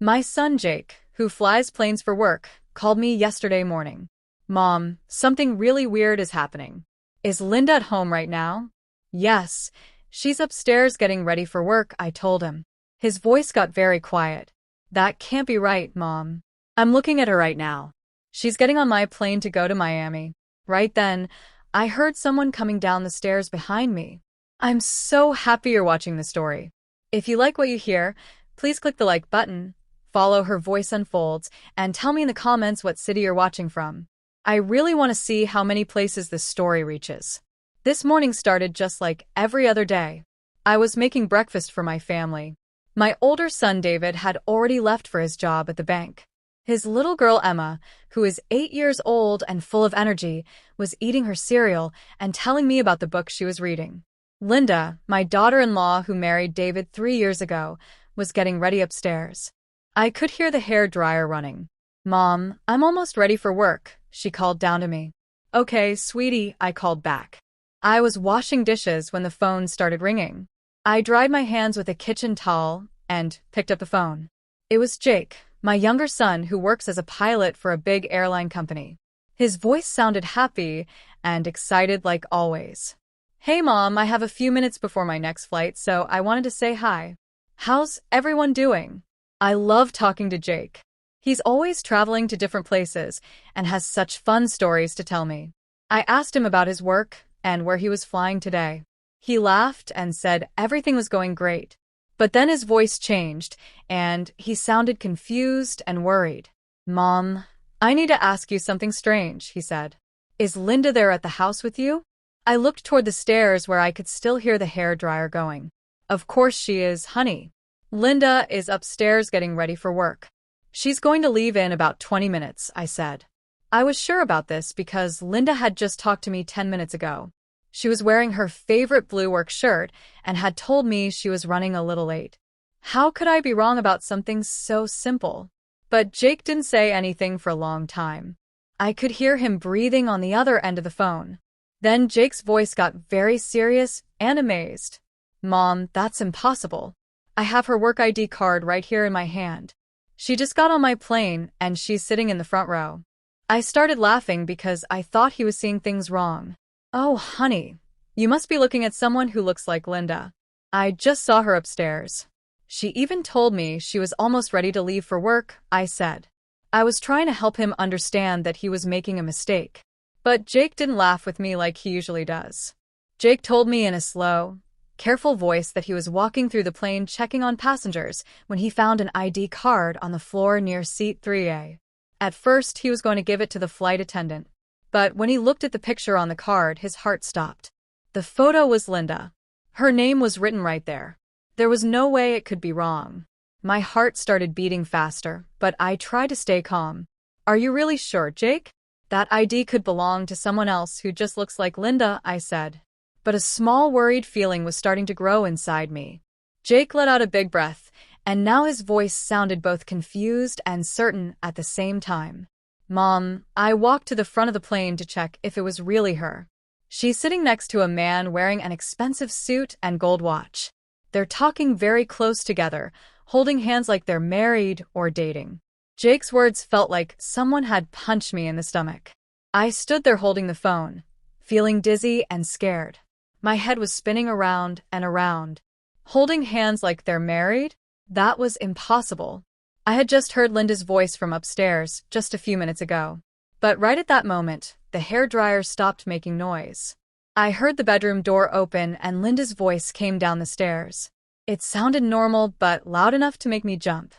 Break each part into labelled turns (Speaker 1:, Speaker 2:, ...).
Speaker 1: My son Jake, who flies planes for work, called me yesterday morning. Mom, something really weird is happening. Is Linda at home right now? Yes. She's upstairs getting ready for work, I told him. His voice got very quiet. That can't be right, Mom. I'm looking at her right now. She's getting on my plane to go to Miami. Right then, I heard someone coming down the stairs behind me. I'm so happy you're watching the story. If you like what you hear, please click the like button, follow Her Voice Unfolds, and tell me in the comments what city you're watching from. I really want to see how many places this story reaches. This morning started just like every other day. I was making breakfast for my family. My older son David had already left for his job at the bank. His little girl Emma, who is 8 years old and full of energy, was eating her cereal and telling me about the book she was reading. Linda, my daughter-in-law who married David 3 years ago, was getting ready upstairs. I could hear the hair dryer running. Mom, I'm almost ready for work, she called down to me. Okay, sweetie, I called back. I was washing dishes when the phone started ringing. I dried my hands with a kitchen towel and picked up the phone. It was Jake, my younger son who works as a pilot for a big airline company. His voice sounded happy and excited like always. Hey Mom, I have a few minutes before my next flight, so I wanted to say hi. How's everyone doing? I love talking to Jake. He's always traveling to different places and has such fun stories to tell me. I asked him about his work and where he was flying today. He laughed and said everything was going great. But then his voice changed, and he sounded confused and worried. Mom, I need to ask you something strange, he said. Is Linda there at the house with you? I looked toward the stairs where I could still hear the hairdryer going. Of course she is, honey. Linda is upstairs getting ready for work. She's going to leave in about 20 minutes, I said. I was sure about this because Linda had just talked to me 10 minutes ago. She was wearing her favorite blue work shirt and had told me she was running a little late. How could I be wrong about something so simple? But Jake didn't say anything for a long time. I could hear him breathing on the other end of the phone. Then Jake's voice got very serious and amazed. Mom, that's impossible. I have her work ID card right here in my hand. She just got on my plane and she's sitting in the front row. I started laughing because I thought he was seeing things wrong. Oh, honey, you must be looking at someone who looks like Linda. I just saw her upstairs. She even told me she was almost ready to leave for work, I said. I was trying to help him understand that he was making a mistake. But Jake didn't laugh with me like he usually does. Jake told me in a slow, careful voice that he was walking through the plane checking on passengers when he found an ID card on the floor near seat 3A. At first, he was going to give it to the flight attendant. But when he looked at the picture on the card, his heart stopped. The photo was Linda. Her name was written right there. There was no way it could be wrong. My heart started beating faster, but I tried to stay calm. Are you really sure, Jake? That ID could belong to someone else who just looks like Linda, I said. But a small worried feeling was starting to grow inside me. Jake let out a big breath, and now his voice sounded both confused and certain at the same time. Mom, I walked to the front of the plane to check if it was really her. She's sitting next to a man wearing an expensive suit and gold watch. They're talking very close together, holding hands like they're married or dating. Jake's words felt like someone had punched me in the stomach. I stood there holding the phone, feeling dizzy and scared. My head was spinning around and around. Holding hands like they're married? That was impossible. I had just heard Linda's voice from upstairs just a few minutes ago. But right at that moment, the hairdryer stopped making noise. I heard the bedroom door open and Linda's voice came down the stairs. It sounded normal but loud enough to make me jump.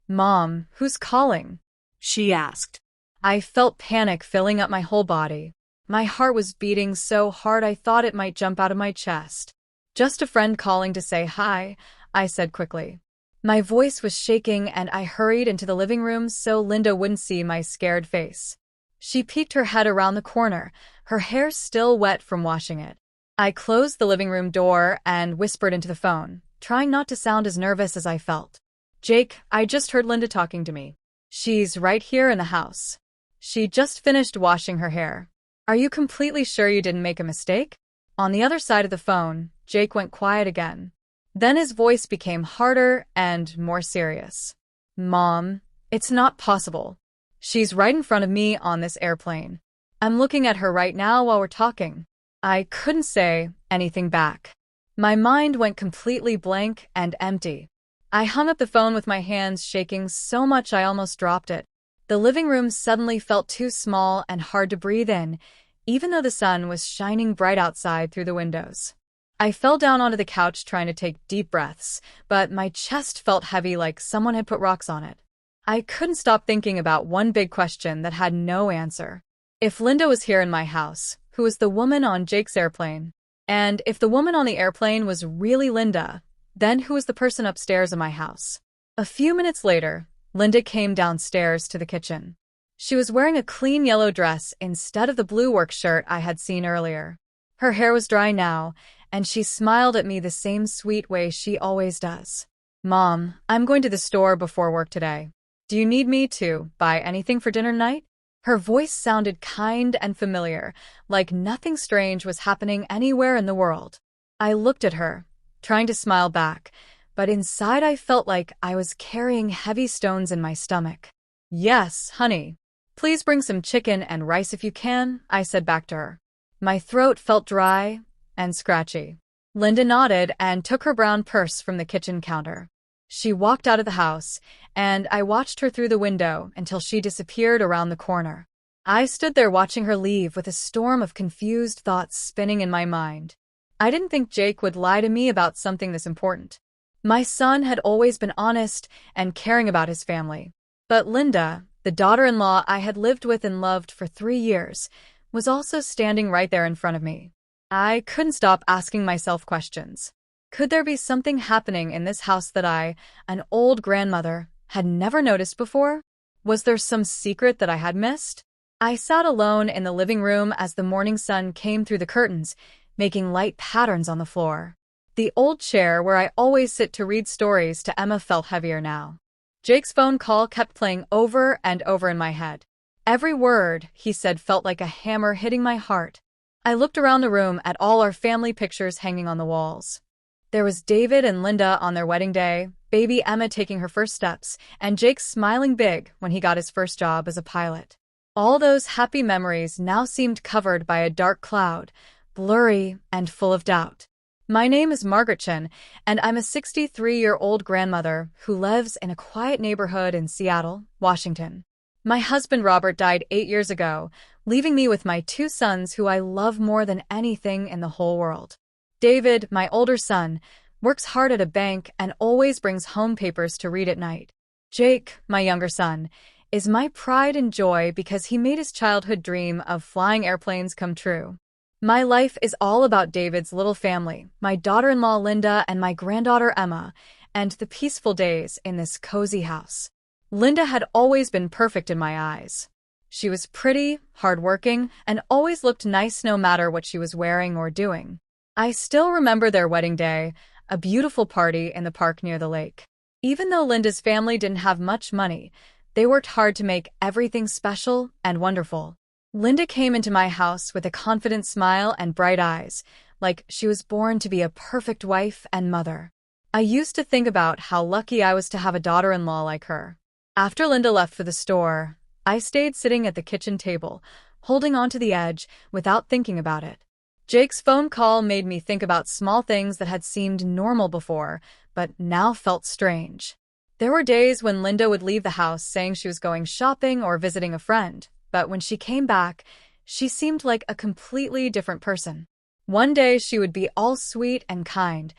Speaker 1: Mom, who's calling? She asked. I felt panic filling up my whole body. My heart was beating so hard I thought it might jump out of my chest. Just a friend calling to say hi, I said quickly. My voice was shaking and I hurried into the living room so Linda wouldn't see my scared face. She peeked her head around the corner, her hair still wet from washing it. I closed the living room door and whispered into the phone, trying not to sound as nervous as I felt. Jake, I just heard Linda talking to me. She's right here in the house. She just finished washing her hair. Are you completely sure you didn't make a mistake? On the other side of the phone, Jake went quiet again. Then his voice became harder and more serious. Mom, it's not possible. She's right in front of me on this airplane. I'm looking at her right now while we're talking. I couldn't say anything back. My mind went completely blank and empty. I hung up the phone with my hands shaking so much I almost dropped it. The living room suddenly felt too small and hard to breathe in, even though the sun was shining bright outside through the windows. I fell down onto the couch trying to take deep breaths, but my chest felt heavy like someone had put rocks on it. I couldn't stop thinking about one big question that had no answer. If Linda was here in my house, who was the woman on Jake's airplane? And if the woman on the airplane was really Linda, then who was the person upstairs in my house? A few minutes later, Linda came downstairs to the kitchen. She was wearing a clean yellow dress instead of the blue work shirt I had seen earlier. Her hair was dry now, and she smiled at me the same sweet way she always does. Mom, I'm going to the store before work today. Do you need me to buy anything for dinner tonight? Her voice sounded kind and familiar, like nothing strange was happening anywhere in the world. I looked at her, trying to smile back, but inside I felt like I was carrying heavy stones in my stomach. Yes, honey. Please bring some chicken and rice if you can, I said back to her. My throat felt dry and scratchy. Linda nodded and took her brown purse from the kitchen counter. She walked out of the house, and I watched her through the window until she disappeared around the corner. I stood there watching her leave with a storm of confused thoughts spinning in my mind. I didn't think Jake would lie to me about something this important. My son had always been honest and caring about his family. But Linda, the daughter-in-law I had lived with and loved for 3 years, was also standing right there in front of me. I couldn't stop asking myself questions. Could there be something happening in this house that I, an old grandmother, had never noticed before? Was there some secret that I had missed? I sat alone in the living room as the morning sun came through the curtains, making light patterns on the floor. The old chair where I always sit to read stories to Emma felt heavier now. Jake's phone call kept playing over and over in my head. Every word he said felt like a hammer hitting my heart. I looked around the room at all our family pictures hanging on the walls. There was David and Linda on their wedding day, baby Emma taking her first steps, and Jake smiling big when he got his first job as a pilot. All those happy memories now seemed covered by a dark cloud, blurry and full of doubt. My name is Margaret Chen, and I'm a 63-year-old grandmother who lives in a quiet neighborhood in Seattle, Washington. My husband Robert died 8 years ago, leaving me with my 2 sons who I love more than anything in the whole world. David, my older son, works hard at a bank and always brings home papers to read at night. Jake, my younger son, is my pride and joy because he made his childhood dream of flying airplanes come true. My life is all about David's little family, my daughter-in-law Linda and my granddaughter Emma, and the peaceful days in this cozy house. Linda had always been perfect in my eyes. She was pretty, hardworking, and always looked nice no matter what she was wearing or doing. I still remember their wedding day, a beautiful party in the park near the lake. Even though Linda's family didn't have much money, they worked hard to make everything special and wonderful. Linda came into my house with a confident smile and bright eyes, like she was born to be a perfect wife and mother. I used to think about how lucky I was to have a daughter-in-law like her. After Linda left for the store, I stayed sitting at the kitchen table, holding on to the edge without thinking about it. Jake's phone call made me think about small things that had seemed normal before, but now felt strange. There were days when Linda would leave the house saying she was going shopping or visiting a friend, but when she came back, she seemed like a completely different person. One day she would be all sweet and kind,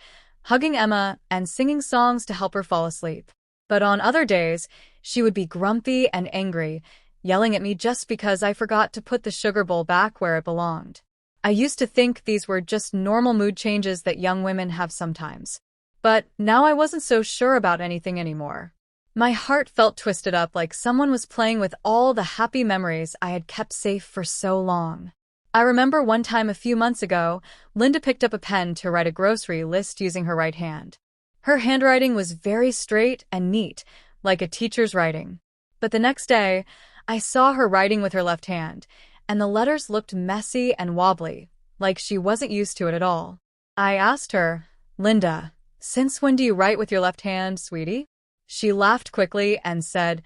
Speaker 1: hugging Emma and singing songs to help her fall asleep. But on other days, she would be grumpy and angry, yelling at me just because I forgot to put the sugar bowl back where it belonged. I used to think these were just normal mood changes that young women have sometimes. But now I wasn't so sure about anything anymore. My heart felt twisted up like someone was playing with all the happy memories I had kept safe for so long. I remember one time a few months ago, Linda picked up a pen to write a grocery list using her right hand. Her handwriting was very straight and neat, like a teacher's writing. But the next day, I saw her writing with her left hand, and the letters looked messy and wobbly, like she wasn't used to it at all. I asked her, "Linda, since when do you write with your left hand, sweetie?" She laughed quickly and said,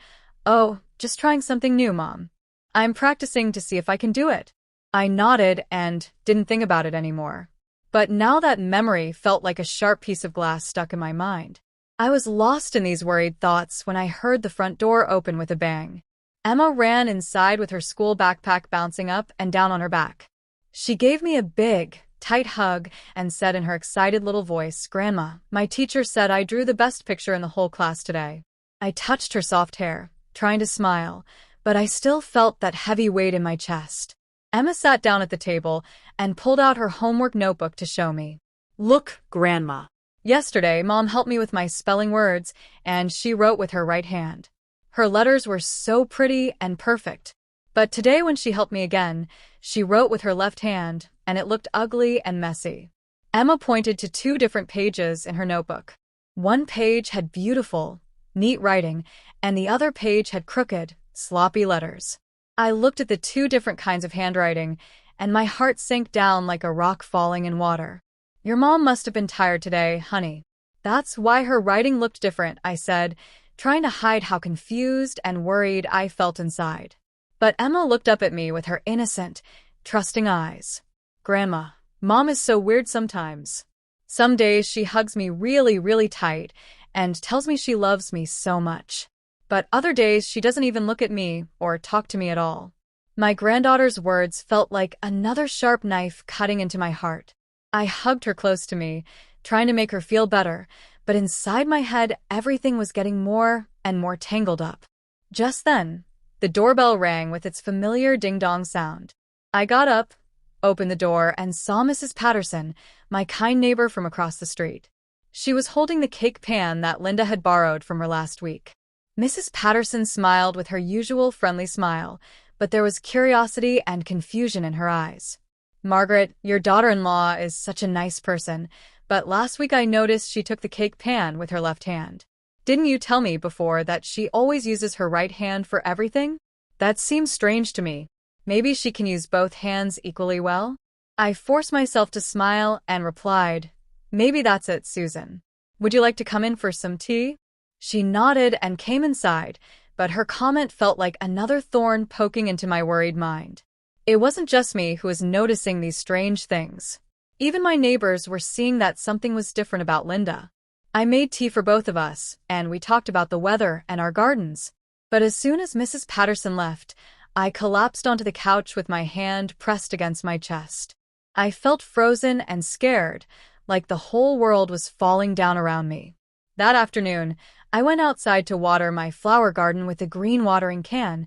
Speaker 1: "Oh, just trying something new, Mom. I'm practicing to see if I can do it." I nodded and didn't think about it anymore. But now that memory felt like a sharp piece of glass stuck in my mind. I was lost in these worried thoughts when I heard the front door open with a bang. Emma ran inside with her school backpack bouncing up and down on her back. She gave me a big, tight hug and said in her excited little voice, "Grandma, my teacher said I drew the best picture in the whole class today." I touched her soft hair, trying to smile, but I still felt that heavy weight in my chest. Emma sat down at the table and pulled out her homework notebook to show me.
Speaker 2: "Look, Grandma."
Speaker 1: Yesterday, Mom helped me with my spelling words, and she wrote with her right hand. Her letters were so pretty and perfect. But today when she helped me again, she wrote with her left hand, and it looked ugly and messy. Emma pointed to 2 different pages in her notebook. One page had beautiful, neat writing, and the other page had crooked, sloppy letters. I looked at the 2 different kinds of handwriting, and my heart sank down like a rock falling in water. "Your mom must have been tired today, honey. That's why her writing looked different," I said, trying to hide how confused and worried I felt inside. But Emma looked up at me with her innocent, trusting eyes. "Grandma, Mom is so weird sometimes. Some days she hugs me really, really tight and tells me she loves me so much. But other days she doesn't even look at me or talk to me at all." My granddaughter's words felt like another sharp knife cutting into my heart. I hugged her close to me, trying to make her feel better, but inside my head everything was getting more and more tangled up. Just then, the doorbell rang with its familiar ding-dong sound. I got up, opened the door, and saw Mrs. Patterson, my kind neighbor from across the street. She was holding the cake pan that Linda had borrowed from her last week. Mrs. Patterson smiled with her usual friendly smile, but there was curiosity and confusion in her eyes. "Margaret, your daughter-in-law is such a nice person, but last week I noticed she took the cake pan with her left hand. Didn't you tell me before that she always uses her right hand for everything? That seems strange to me. Maybe she can use both hands equally well?" I forced myself to smile and replied, "Maybe that's it, Susan. Would you like to come in for some tea?" She nodded and came inside, but her comment felt like another thorn poking into my worried mind. It wasn't just me who was noticing these strange things. Even my neighbors were seeing that something was different about Linda. I made tea for both of us, and we talked about the weather and our gardens. But as soon as Mrs. Patterson left, I collapsed onto the couch with my hand pressed against my chest. I felt frozen and scared, like the whole world was falling down around me. That afternoon, I went outside to water my flower garden with a green watering can,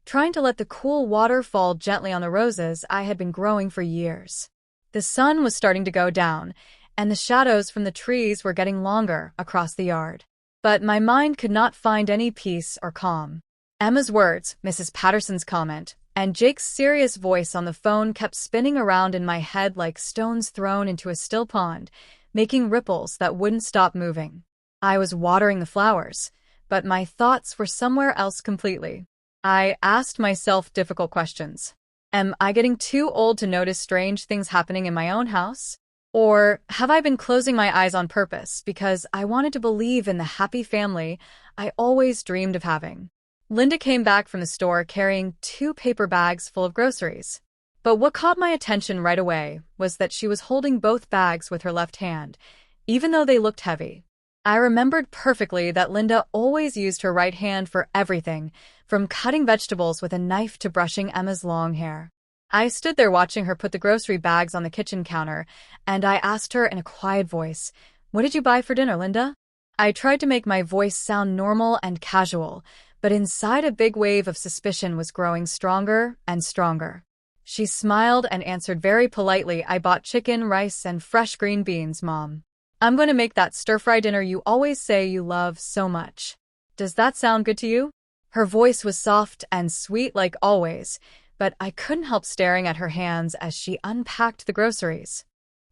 Speaker 1: trying to let the cool water fall gently on the roses I had been growing for years. The sun was starting to go down, and the shadows from the trees were getting longer across the yard. But my mind could not find any peace or calm. Emma's words, Mrs. Patterson's comment, and Jake's serious voice on the phone kept spinning around in my head like stones thrown into a still pond, making ripples that wouldn't stop moving. I was watering the flowers, but my thoughts were somewhere else completely. I asked myself difficult questions. Am I getting too old to notice strange things happening in my own house? Or have I been closing my eyes on purpose because I wanted to believe in the happy family I always dreamed of having? Linda came back from the store carrying 2 paper bags full of groceries. But what caught my attention right away was that she was holding both bags with her left hand, even though they looked heavy. I remembered perfectly that Linda always used her right hand for everything, from cutting vegetables with a knife to brushing Emma's long hair. I stood there watching her put the grocery bags on the kitchen counter, and I asked her in a quiet voice, "What did you buy for dinner, Linda?" I tried to make my voice sound normal and casual, but inside a big wave of suspicion was growing stronger and stronger. She smiled and answered very politely, "I bought chicken, rice, and fresh green beans, Mom. I'm going to make that stir-fry dinner you always say you love so much. Does that sound good to you?" Her voice was soft and sweet like always, but I couldn't help staring at her hands as she unpacked the groceries.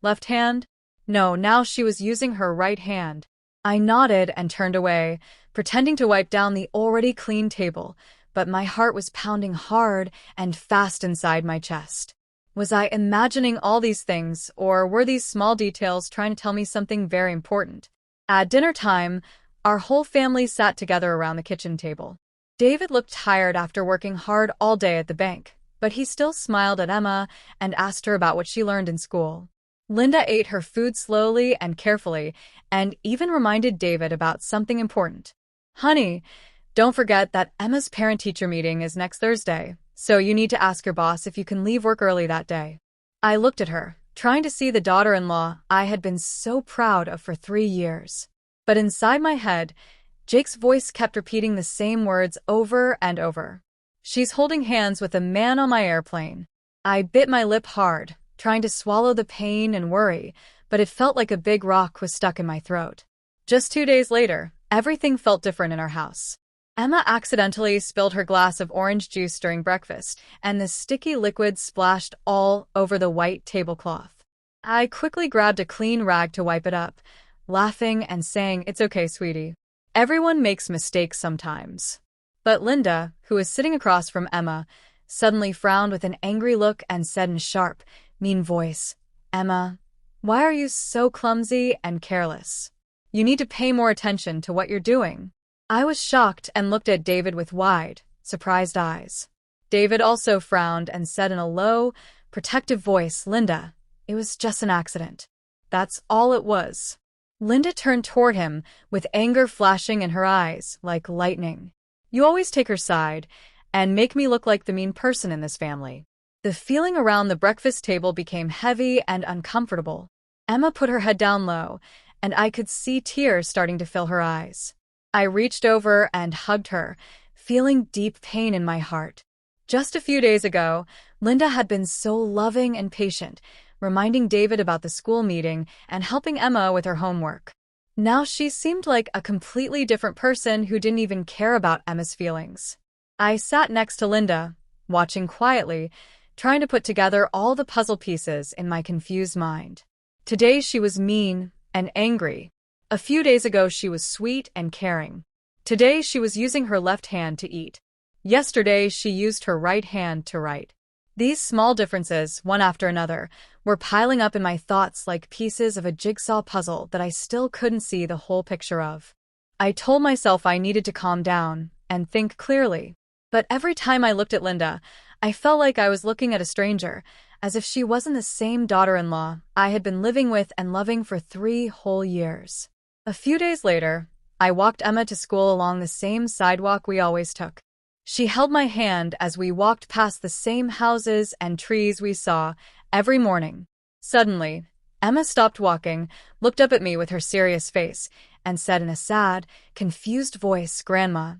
Speaker 1: Left hand? No, now she was using her right hand. I nodded and turned away, pretending to wipe down the already clean table, but my heart was pounding hard and fast inside my chest. Was I imagining all these things, or were these small details trying to tell me something very important? At dinner time, Our whole family sat together around the kitchen table. David looked tired after working hard all day at the bank, but he still smiled at Emma and asked her about what she learned in school. Linda ate her food slowly and carefully, and even reminded David about something important. Honey, don't forget that Emma's parent-teacher meeting is next Thursday, so you need to ask your boss if you can leave work early that day. I looked at her, trying to see the daughter-in-law I had been so proud of for 3 years. But inside my head, Jake's voice kept repeating the same words over and over. She's holding hands with a man on my airplane. I bit my lip hard, trying to swallow the pain and worry, but it felt like a big rock was stuck in my throat. Just 2 days later, everything felt different in our house. Emma accidentally spilled her glass of orange juice during breakfast, and the sticky liquid splashed all over the white tablecloth. I quickly grabbed a clean rag to wipe it up, laughing and saying, "It's okay, sweetie. Everyone makes mistakes sometimes." But Linda, who was sitting across from Emma, suddenly frowned with an angry look and said in a sharp, mean voice, "Emma, why are you so clumsy and careless? You need to pay more attention to what you're doing." I was shocked and looked at David with wide, surprised eyes. David also frowned and said in a low, protective voice, "Linda, it was just an accident. That's all it was." Linda turned toward him, with anger flashing in her eyes like lightning. "You always take her side and make me look like the mean person in this family." The feeling around the breakfast table became heavy and uncomfortable. Emma put her head down low, and I could see tears starting to fill her eyes. I reached over and hugged her, feeling deep pain in my heart. Just a few days ago, Linda had been so loving and patient, reminding David about the school meeting and helping Emma with her homework. Now she seemed like a completely different person who didn't even care about Emma's feelings. I sat next to Linda, watching quietly, trying to put together all the puzzle pieces in my confused mind. Today she was mean and angry. A few days ago she was sweet and caring. Today she was using her left hand to eat. Yesterday she used her right hand to write. These small differences, one after another, were piling up in my thoughts like pieces of a jigsaw puzzle that I still couldn't see the whole picture of. I told myself I needed to calm down and think clearly. But every time I looked at Linda, I felt like I was looking at a stranger, as if she wasn't the same daughter-in-law I had been living with and loving for 3 whole years. A few days later, I walked Emma to school along the same sidewalk we always took. She held my hand as we walked past the same houses and trees we saw every morning. Suddenly, Emma stopped walking, looked up at me with her serious face, and said in a sad, confused voice, "Grandma,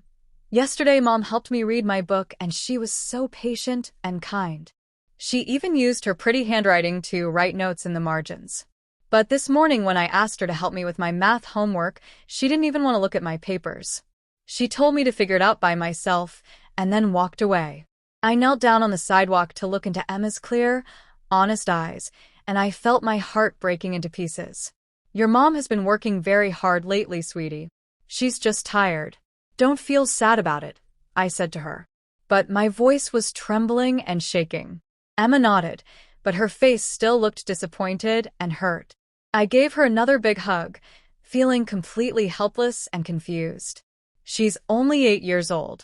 Speaker 1: yesterday Mom helped me read my book and she was so patient and kind. She even used her pretty handwriting to write notes in the margins. But this morning when I asked her to help me with my math homework, she didn't even want to look at my papers. She told me to figure it out by myself and then walked away." I knelt down on the sidewalk to look into Emma's clear, honest eyes, and I felt my heart breaking into pieces. "Your mom has been working very hard lately, sweetie. She's just tired. Don't feel sad about it," I said to her. But my voice was trembling and shaking. Emma nodded, but her face still looked disappointed and hurt. I gave her another big hug, feeling completely helpless and confused. She's only 8 years old.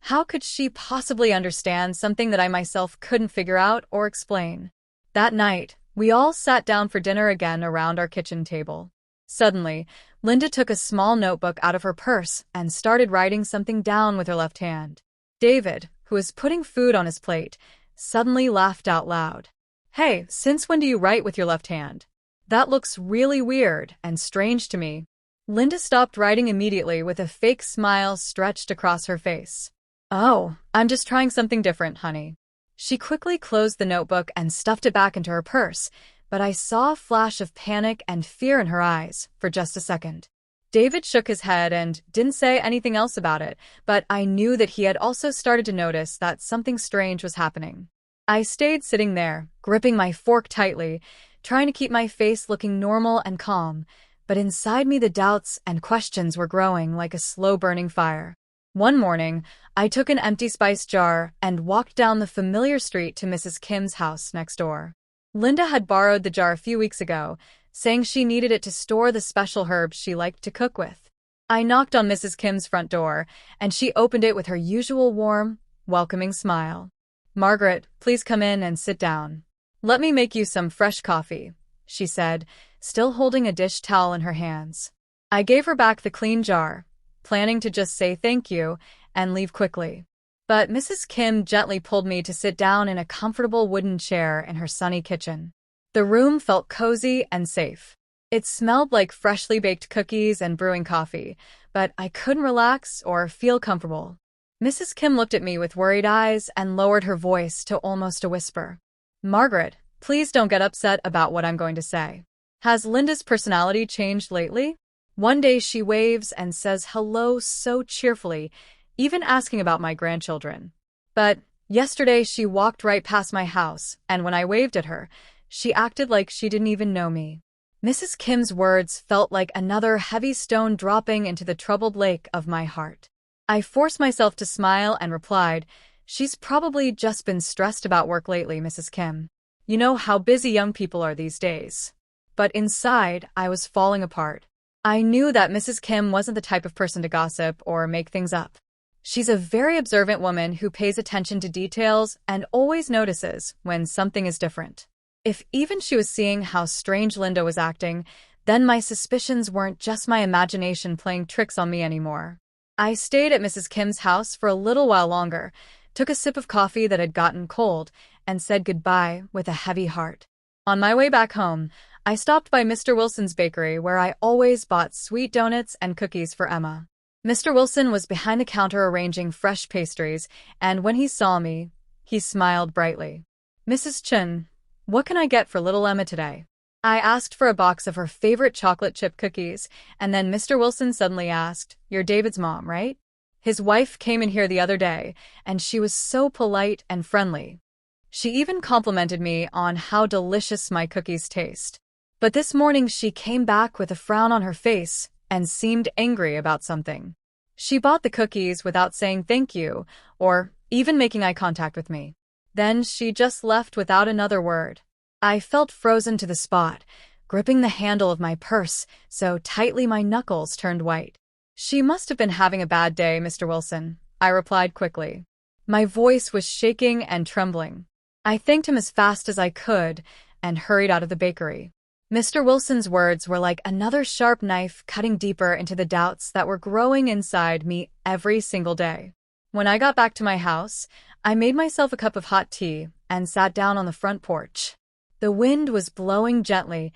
Speaker 1: How could she possibly understand something that I myself couldn't figure out or explain? That night, we all sat down for dinner again around our kitchen table. Suddenly, Linda took a small notebook out of her purse and started writing something down with her left hand. David, who was putting food on his plate, suddenly laughed out loud. "Hey, since when do you write with your left hand? That looks really weird and strange to me." Linda stopped writing immediately with a fake smile stretched across her face. "Oh, I'm just trying something different, honey." She quickly closed the notebook and stuffed it back into her purse, but I saw a flash of panic and fear in her eyes for just a second. David shook his head and didn't say anything else about it, but I knew that he had also started to notice that something strange was happening. I stayed sitting there, gripping my fork tightly, trying to keep my face looking normal and calm, but inside me the doubts and questions were growing like a slow-burning fire. One morning, I took an empty spice jar and walked down the familiar street to Mrs. Kim's house next door. Linda had borrowed the jar a few weeks ago, saying she needed it to store the special herbs she liked to cook with. I knocked on Mrs. Kim's front door, and she opened it with her usual warm, welcoming smile. "Margaret, please come in and sit down. Let me make you some fresh coffee," she said, still holding a dish towel in her hands. I gave her back the clean jar, planning to just say thank you and leave quickly. But Mrs. Kim gently pulled me to sit down in a comfortable wooden chair in her sunny kitchen. The room felt cozy and safe. It smelled like freshly baked cookies and brewing coffee, but I couldn't relax or feel comfortable. Mrs. Kim looked at me with worried eyes and lowered her voice to almost a whisper. "Margaret, please don't get upset about what I'm going to say. Has Linda's personality changed lately? One day she waves and says hello so cheerfully, even asking about my grandchildren. But yesterday she walked right past my house, and when I waved at her, she acted like she didn't even know me." Mrs. Kim's words felt like another heavy stone dropping into the troubled lake of my heart. I forced myself to smile and replied, "She's probably just been stressed about work lately, Mrs. Kim. You know how busy young people are these days." But inside, I was falling apart. I knew that Mrs. Kim wasn't the type of person to gossip or make things up. She's a very observant woman who pays attention to details and always notices when something is different. If even she was seeing how strange Linda was acting, then my suspicions weren't just my imagination playing tricks on me anymore. I stayed at Mrs. Kim's house for a little while longer, took a sip of coffee that had gotten cold, and said goodbye with a heavy heart. On my way back home, I stopped by Mr. Wilson's bakery where I always bought sweet donuts and cookies for Emma. Mr. Wilson was behind the counter arranging fresh pastries, and when he saw me, he smiled brightly. "Mrs. Chen, what can I get for little Emma today?" I asked for a box of her favorite chocolate chip cookies, and then Mr. Wilson suddenly asked, "You're David's mom, right? His wife came in here the other day, and she was so polite and friendly. She even complimented me on how delicious my cookies taste. But this morning she came back with a frown on her face and seemed angry about something. She bought the cookies without saying thank you or even making eye contact with me. Then she just left without another word." I felt frozen to the spot, gripping the handle of my purse so tightly my knuckles turned white. "She must have been having a bad day, Mr. Wilson," I replied quickly. My voice was shaking and trembling. I thanked him as fast as I could and hurried out of the bakery. Mr. Wilson's words were like another sharp knife cutting deeper into the doubts that were growing inside me every single day. When I got back to my house, I made myself a cup of hot tea and sat down on the front porch. The wind was blowing gently,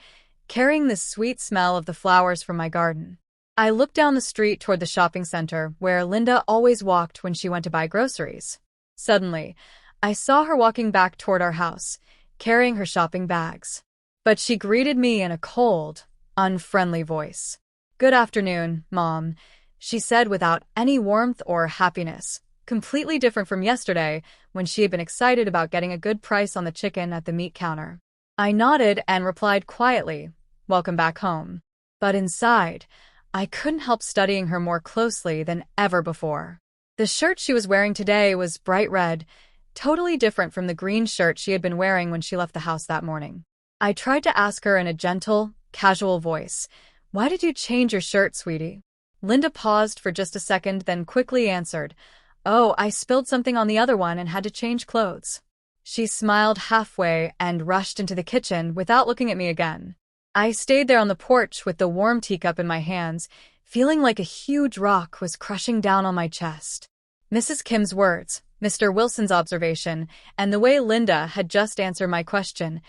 Speaker 1: carrying the sweet smell of the flowers from my garden. I looked down the street toward the shopping center where Linda always walked when she went to buy groceries. Suddenly, I saw her walking back toward our house, carrying her shopping bags. But she greeted me in a cold, unfriendly voice. "Good afternoon, Mom," she said without any warmth or happiness, completely different from yesterday when she had been excited about getting a good price on the chicken at the meat counter. I nodded and replied quietly, "Welcome back home." But inside, I couldn't help studying her more closely than ever before. The shirt she was wearing today was bright red, totally different from the green shirt she had been wearing when she left the house that morning. I tried to ask her in a gentle, casual voice, "Why did you change your shirt, sweetie?" Linda paused for just a second, then quickly answered, "Oh, I spilled something on the other one and had to change clothes." She smiled halfway and rushed into the kitchen without looking at me again. I stayed there on the porch with the warm teacup in my hands, feeling like a huge rock was crushing down on my chest. Mrs. Kim's words, Mr. Wilson's observation, and the way Linda had just answered my question,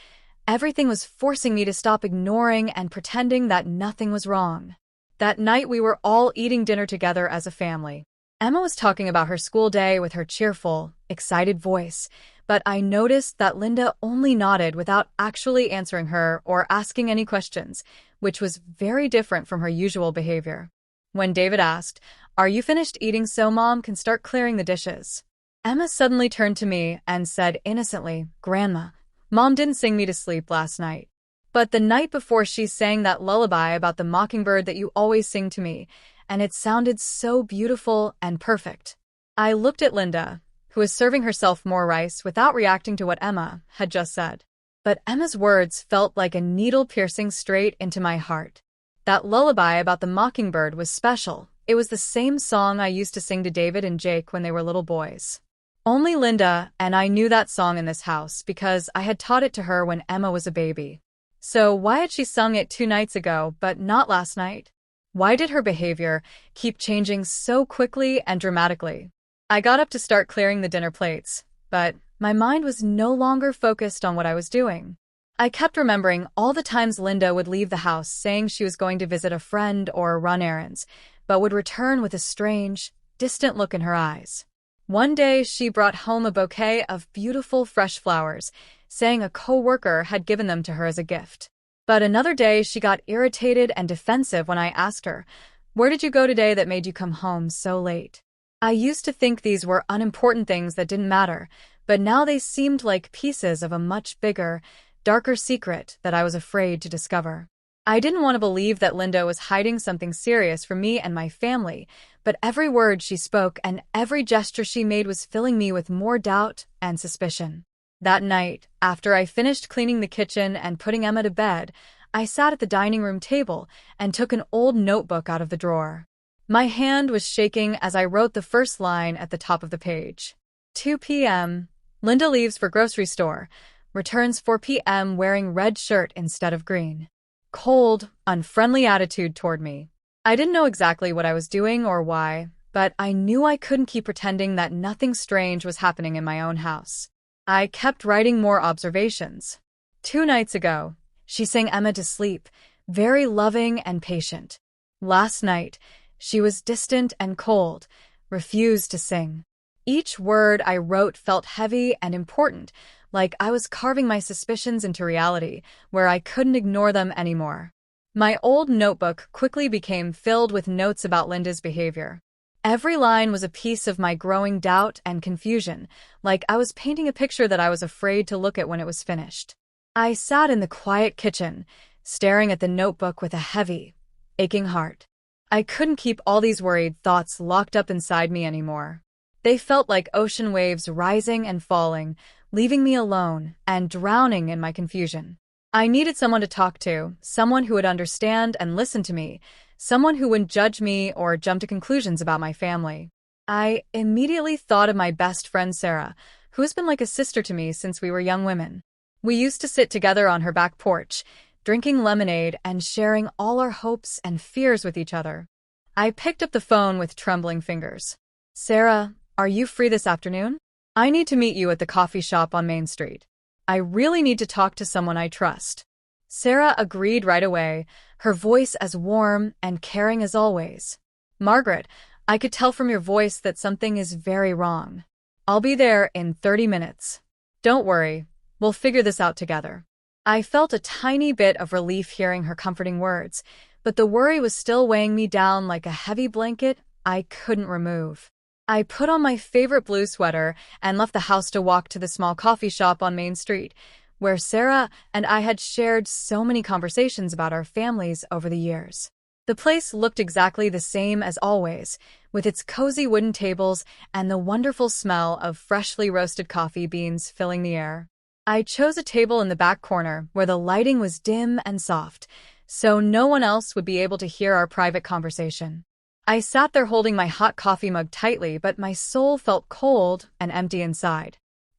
Speaker 1: everything was forcing me to stop ignoring and pretending that nothing was wrong. That night we were all eating dinner together as a family. Emma was talking about her school day with her cheerful, excited voice, but I noticed that Linda only nodded without actually answering her or asking any questions, which was very different from her usual behavior. When David asked, "Are you finished eating so Mom can start clearing the dishes?" Emma suddenly turned to me and said innocently, "Grandma, Mom didn't sing me to sleep last night. But the night before she sang that lullaby about the mockingbird that you always sing to me, and it sounded so beautiful and perfect." I looked at Linda, who was serving herself more rice without reacting to what Emma had just said. But Emma's words felt like a needle piercing straight into my heart. That lullaby about the mockingbird was special. It was the same song I used to sing to David and Jake when they were little boys. Only Linda and I knew that song in this house because I had taught it to her when Emma was a baby. So why had she sung it 2 nights ago but not last night? Why did her behavior keep changing so quickly and dramatically? I got up to start clearing the dinner plates, but my mind was no longer focused on what I was doing. I kept remembering all the times Linda would leave the house saying she was going to visit a friend or run errands, but would return with a strange, distant look in her eyes. One day, she brought home a bouquet of beautiful fresh flowers, saying a co-worker had given them to her as a gift. But another day, she got irritated and defensive when I asked her, "Where did you go today that made you come home so late?" I used to think these were unimportant things that didn't matter, but now they seemed like pieces of a much bigger, darker secret that I was afraid to discover. I didn't want to believe that Linda was hiding something serious from me and my family, but every word she spoke and every gesture she made was filling me with more doubt and suspicion. That night, after I finished cleaning the kitchen and putting Emma to bed, I sat at the dining room table and took an old notebook out of the drawer. My hand was shaking as I wrote the first line at the top of the page. 2 p.m. Linda leaves for grocery store, returns 4 p.m. wearing red shirt instead of green. Cold, unfriendly attitude toward me. I didn't know exactly what I was doing or why, but I knew I couldn't keep pretending that nothing strange was happening in my own house. I kept writing more observations. 2 nights ago, she sang Emma to sleep, very loving and patient. Last night, she was distant and cold, refused to sing. Each word I wrote felt heavy and important, like I was carving my suspicions into reality, where I couldn't ignore them anymore. My old notebook quickly became filled with notes about Linda's behavior. Every line was a piece of my growing doubt and confusion, like I was painting a picture that I was afraid to look at when it was finished. I sat in the quiet kitchen, staring at the notebook with a heavy, aching heart. I couldn't keep all these worried thoughts locked up inside me anymore. They felt like ocean waves rising and falling, leaving me alone and drowning in my confusion. I needed someone to talk to, someone who would understand and listen to me, someone who wouldn't judge me or jump to conclusions about my family. I immediately thought of my best friend Sarah, who has been like a sister to me since we were young women. We used to sit together on her back porch, drinking lemonade and sharing all our hopes and fears with each other. I picked up the phone with trembling fingers. "Sarah, are you free this afternoon? I need to meet you at the coffee shop on Main Street. I really need to talk to someone I trust." Sarah agreed right away, her voice as warm and caring as always. "Margaret, I could tell from your voice that something is very wrong. I'll be there in 30 minutes. Don't worry, we'll figure this out together." I felt a tiny bit of relief hearing her comforting words, but the worry was still weighing me down like a heavy blanket I couldn't remove. I put on my favorite blue sweater and left the house to walk to the small coffee shop on Main Street, where Sarah and I had shared so many conversations about our families over the years. The place looked exactly the same as always, with its cozy wooden tables and the wonderful smell of freshly roasted coffee beans filling the air. I chose a table in the back corner where the lighting was dim and soft, so no one else would be able to hear our private conversation. I sat there holding my hot coffee mug tightly, but my soul felt cold and empty inside.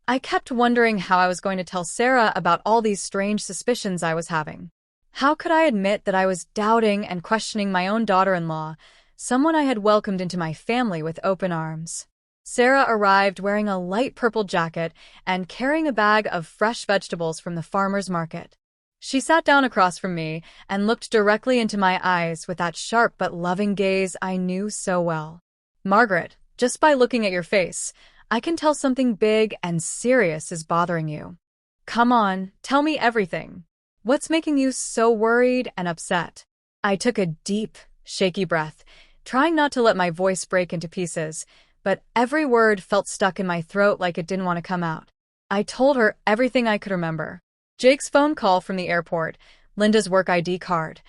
Speaker 1: I kept wondering how I was going to tell Sarah about all these strange suspicions I was having. How could I admit that I was doubting and questioning my own daughter-in-law, someone I had welcomed into my family with open arms? Sarah arrived wearing a light purple jacket and carrying a bag of fresh vegetables from the farmer's market. She sat down across from me and looked directly into my eyes with that sharp but loving gaze I knew so well. "Margaret, just by looking at your face, I can tell something big and serious is bothering you. Come on, tell me everything. What's making you so worried and upset?" I took a deep, shaky breath, trying not to let my voice break into pieces, but every word felt stuck in my throat like it didn't want to come out. I told her everything I could remember. Jake's phone call from the airport, Linda's work ID card,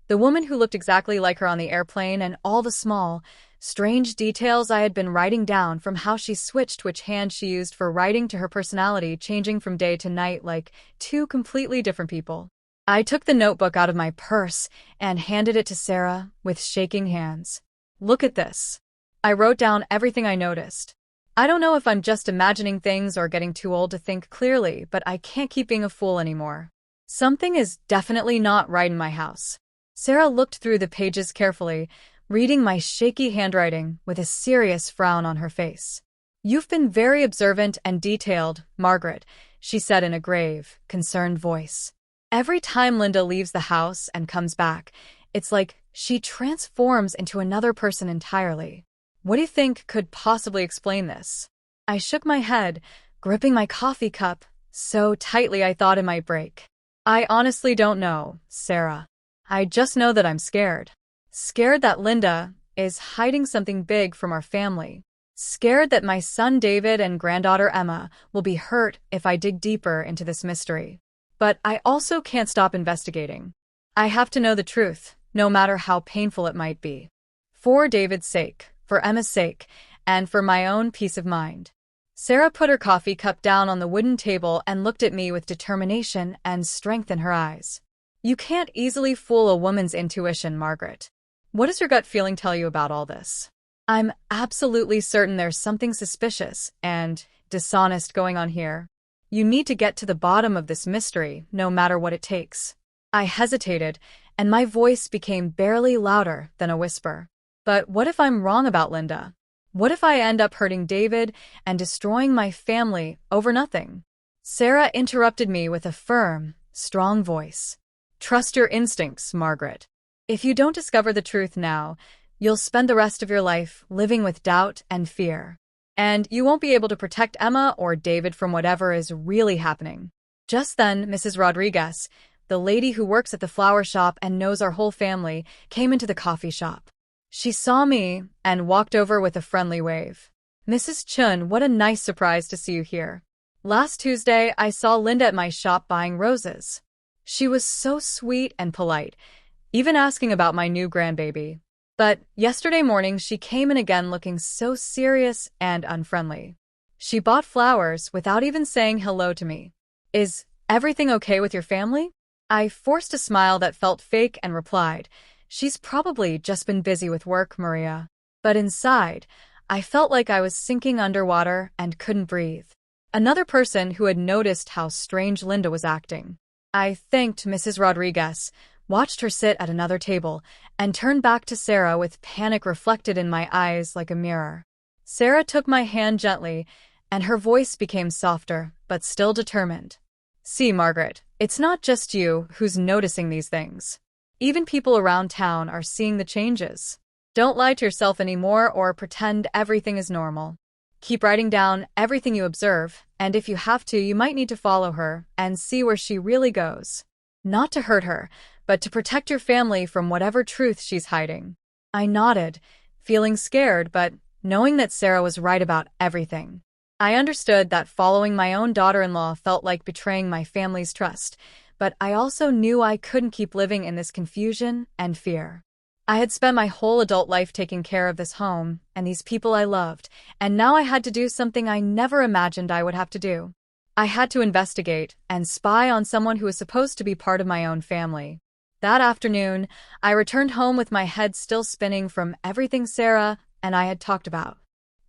Speaker 1: the woman who looked exactly like her on the airplane, and all the small, strange details I had been writing down, from how she switched which hand she used for writing to her personality changing from day to night like 2 completely different people. I took the notebook out of my purse and handed it to Sarah with shaking hands. Look at this. I wrote down everything I noticed. I don't know if I'm just imagining things or getting too old to think clearly, but I can't keep being a fool anymore. Something is definitely not right in my house. Sarah looked through the pages carefully, reading my shaky handwriting with a serious frown on her face. You've been very observant and detailed, Margaret, she said in a grave, concerned voice. Every time Linda leaves the house and comes back, it's like she transforms into another person entirely. What do you think could possibly explain this? I shook my head, gripping my coffee cup so tightly I thought it might break. I honestly don't know, Sarah. I just know that I'm scared. Scared that Linda is hiding something big from our family. Scared that my son David and granddaughter Emma will be hurt if I dig deeper into this mystery. But I also can't stop investigating. I have to know the truth, no matter how painful it might be. For David's sake, for Emma's sake, and for my own peace of mind. Sarah put her coffee cup down on the wooden table and looked at me with determination and strength in her eyes. You can't easily fool a woman's intuition, Margaret. What does your gut feeling tell you about all this? I'm absolutely certain there's something suspicious and dishonest going on here. You need to get to the bottom of this mystery, no matter what it takes. I hesitated, and my voice became barely louder than a whisper. But what if I'm wrong about Linda? What if I end up hurting David and destroying my family over nothing? Sarah interrupted me with a firm, strong voice. Trust your instincts, Margaret. If you don't discover the truth now, you'll spend the rest of your life living with doubt and fear. And you won't be able to protect Emma or David from whatever is really happening. Just then, Mrs. Rodriguez, the lady who works at the flower shop and knows our whole family, came into the coffee shop. She saw me and walked over with a friendly wave. Mrs. Chun, what a nice surprise to see you here. Last Tuesday, I saw Linda at my shop buying roses. She was so sweet and polite, even asking about my new grandbaby. But yesterday morning, she came in again looking so serious and unfriendly. She bought flowers without even saying hello to me. Is everything okay with your family? I forced a smile that felt fake and replied, She's probably just been busy with work, Maria. But inside, I felt like I was sinking underwater and couldn't breathe. Another person who had noticed how strange Linda was acting. I thanked Mrs. Rodriguez, watched her sit at another table, and turned back to Sarah with panic reflected in my eyes like a mirror. Sarah took my hand gently, and her voice became softer, but still determined. See, Margaret, it's not just you who's noticing these things. Even people around town are seeing the changes. Don't lie to yourself anymore or pretend everything is normal. Keep writing down everything you observe, and if you have to, you might need to follow her and see where she really goes. Not to hurt her, but to protect your family from whatever truth she's hiding. I nodded, feeling scared, but knowing that Sarah was right about everything. I understood that following my own daughter-in-law felt like betraying my family's trust, but I also knew I couldn't keep living in this confusion and fear. I had spent my whole adult life taking care of this home and these people I loved, and now I had to do something I never imagined I would have to do. I had to investigate and spy on someone who was supposed to be part of my own family. That afternoon, I returned home with my head still spinning from everything Sarah and I had talked about.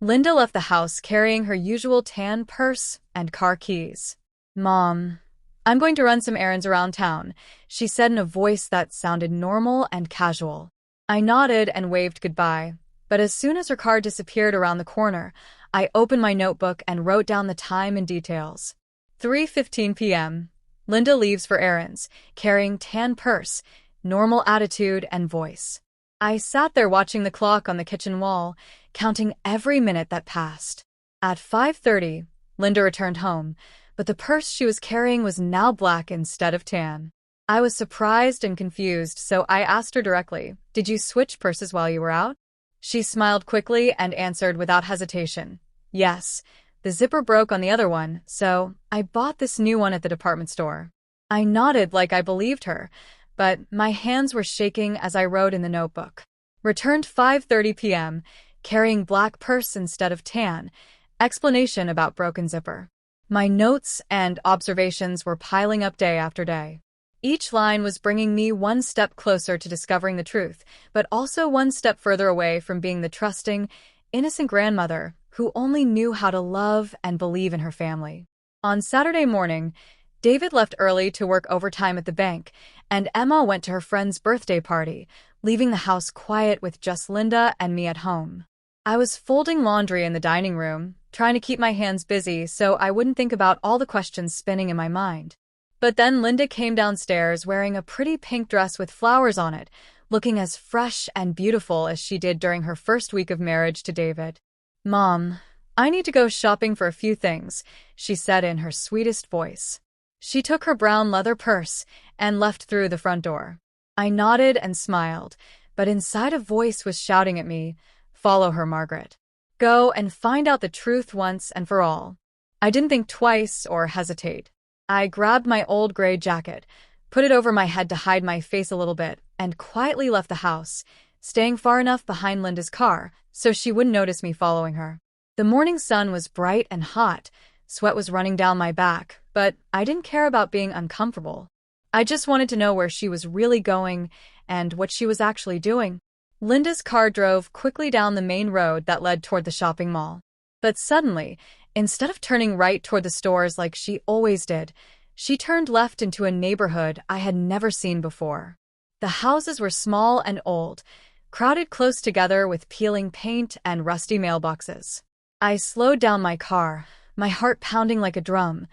Speaker 1: Linda left the house carrying her usual tan purse and car keys. Mom, I'm going to run some errands around town, she said in a voice that sounded normal and casual. I nodded and waved goodbye, but as soon as her car disappeared around the corner, I opened my notebook and wrote down the time and details. 3:15 p.m. Linda leaves for errands, carrying tan purse, normal attitude and voice. I sat there watching the clock on the kitchen wall, counting every minute that passed. At 5:30, Linda returned home, but the purse she was carrying was now black instead of tan. I was surprised and confused, so I asked her directly, "Did you switch purses while you were out?" She smiled quickly and answered without hesitation, "Yes, the zipper broke on the other one, so I bought this new one at the department store." I nodded like I believed her, but my hands were shaking as I wrote in the notebook. Returned 5:30 p.m., carrying black purse instead of tan, explanation about broken zipper. My notes and observations were piling up day after day. Each line was bringing me one step closer to discovering the truth, but also one step further away from being the trusting, innocent grandmother who only knew how to love and believe in her family. On Saturday morning, David left early to work overtime at the bank, and Emma went to her friend's birthday party, leaving the house quiet with just Linda and me at home. I was folding laundry in the dining room, trying to keep my hands busy so I wouldn't think about all the questions spinning in my mind. But then Linda came downstairs wearing a pretty pink dress with flowers on it, looking as fresh and beautiful as she did during her first week of marriage to David. "Mom, I need to go shopping for a few things," she said in her sweetest voice. She took her brown leather purse and left through the front door. I nodded and smiled, but inside a voice was shouting at me, "Follow her, Margaret. Go and find out the truth once and for all." I didn't think twice or hesitate. I grabbed my old gray jacket, put it over my head to hide my face a little bit, and quietly left the house, staying far enough behind Linda's car so she wouldn't notice me following her. The morning sun was bright and hot, sweat was running down my back, but I didn't care about being uncomfortable. I just wanted to know where she was really going and what she was actually doing. Linda's car drove quickly down the main road that led toward the shopping mall. But suddenly, instead of turning right toward the stores like she always did, she turned left into a neighborhood I had never seen before. The houses were small and old, crowded close together with peeling paint and rusty mailboxes. I slowed down my car, my heart pounding like a drum,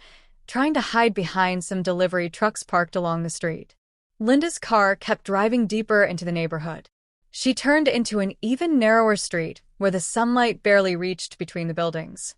Speaker 1: trying to hide behind some delivery trucks parked along the street. Linda's car kept driving deeper into the neighborhood. She turned into an even narrower street where the sunlight barely reached between the buildings.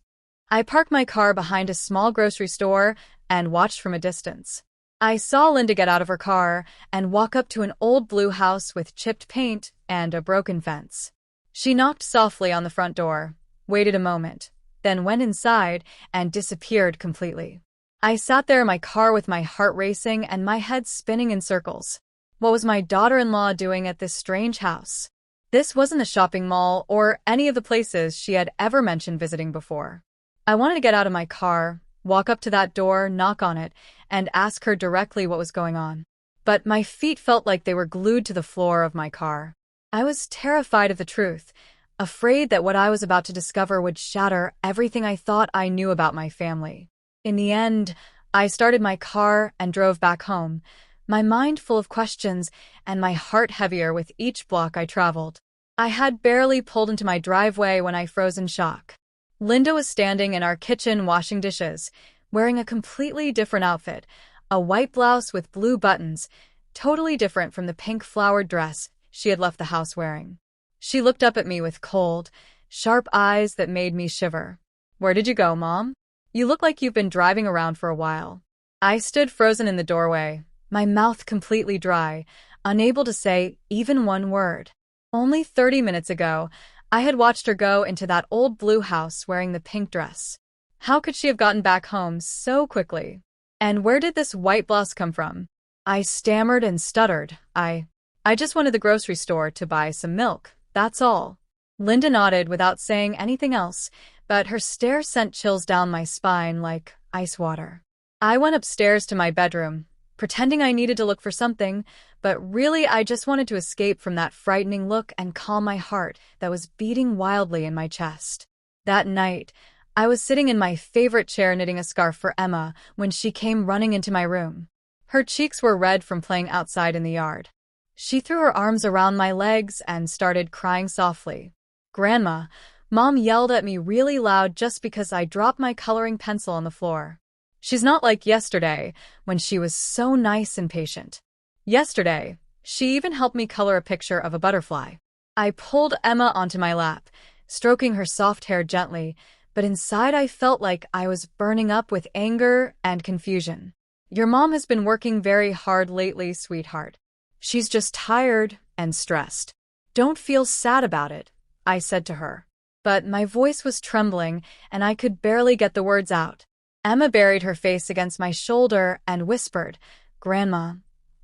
Speaker 1: I parked my car behind a small grocery store and watched from a distance. I saw Linda get out of her car and walk up to an old blue house with chipped paint and a broken fence. She knocked softly on the front door, waited a moment, then went inside and disappeared completely. I sat there in my car with my heart racing and my head spinning in circles. What was my daughter-in-law doing at this strange house? This wasn't the shopping mall or any of the places she had ever mentioned visiting before. I wanted to get out of my car, walk up to that door, knock on it, and ask her directly what was going on. But my feet felt like they were glued to the floor of my car. I was terrified of the truth, afraid that what I was about to discover would shatter everything I thought I knew about my family. In the end, I started my car and drove back home, my mind full of questions and my heart heavier with each block I traveled. I had barely pulled into my driveway when I froze in shock. Linda was standing in our kitchen washing dishes, wearing a completely different outfit, a white blouse with blue buttons, totally different from the pink flowered dress she had left the house wearing. She looked up at me with cold, sharp eyes that made me shiver. "Where did you go, Mom? You look like you've been driving around for a while." I stood frozen in the doorway, my mouth completely dry, unable to say even one word. Only 30 minutes ago, I had watched her go into that old blue house wearing the pink dress. How could she have gotten back home so quickly? And where did this white blouse come from? I stammered and stuttered. I just went to the grocery store to buy some milk, that's all. Linda nodded without saying anything else, but her stare sent chills down my spine like ice water. I went upstairs to my bedroom, pretending I needed to look for something, but really I just wanted to escape from that frightening look and calm my heart that was beating wildly in my chest. That night, I was sitting in my favorite chair knitting a scarf for Emma when she came running into my room. Her cheeks were red from playing outside in the yard. She threw her arms around my legs and started crying softly. "Grandma," Mom yelled at me really loud just because I dropped my coloring pencil on the floor. She's not like yesterday, when she was so nice and patient. Yesterday, she even helped me color a picture of a butterfly. I pulled Emma onto my lap, stroking her soft hair gently, but inside I felt like I was burning up with anger and confusion. "Your mom has been working very hard lately, sweetheart. She's just tired and stressed. Don't feel sad about it," I said to her. But my voice was trembling and I could barely get the words out. Emma buried her face against my shoulder and whispered, "Grandma,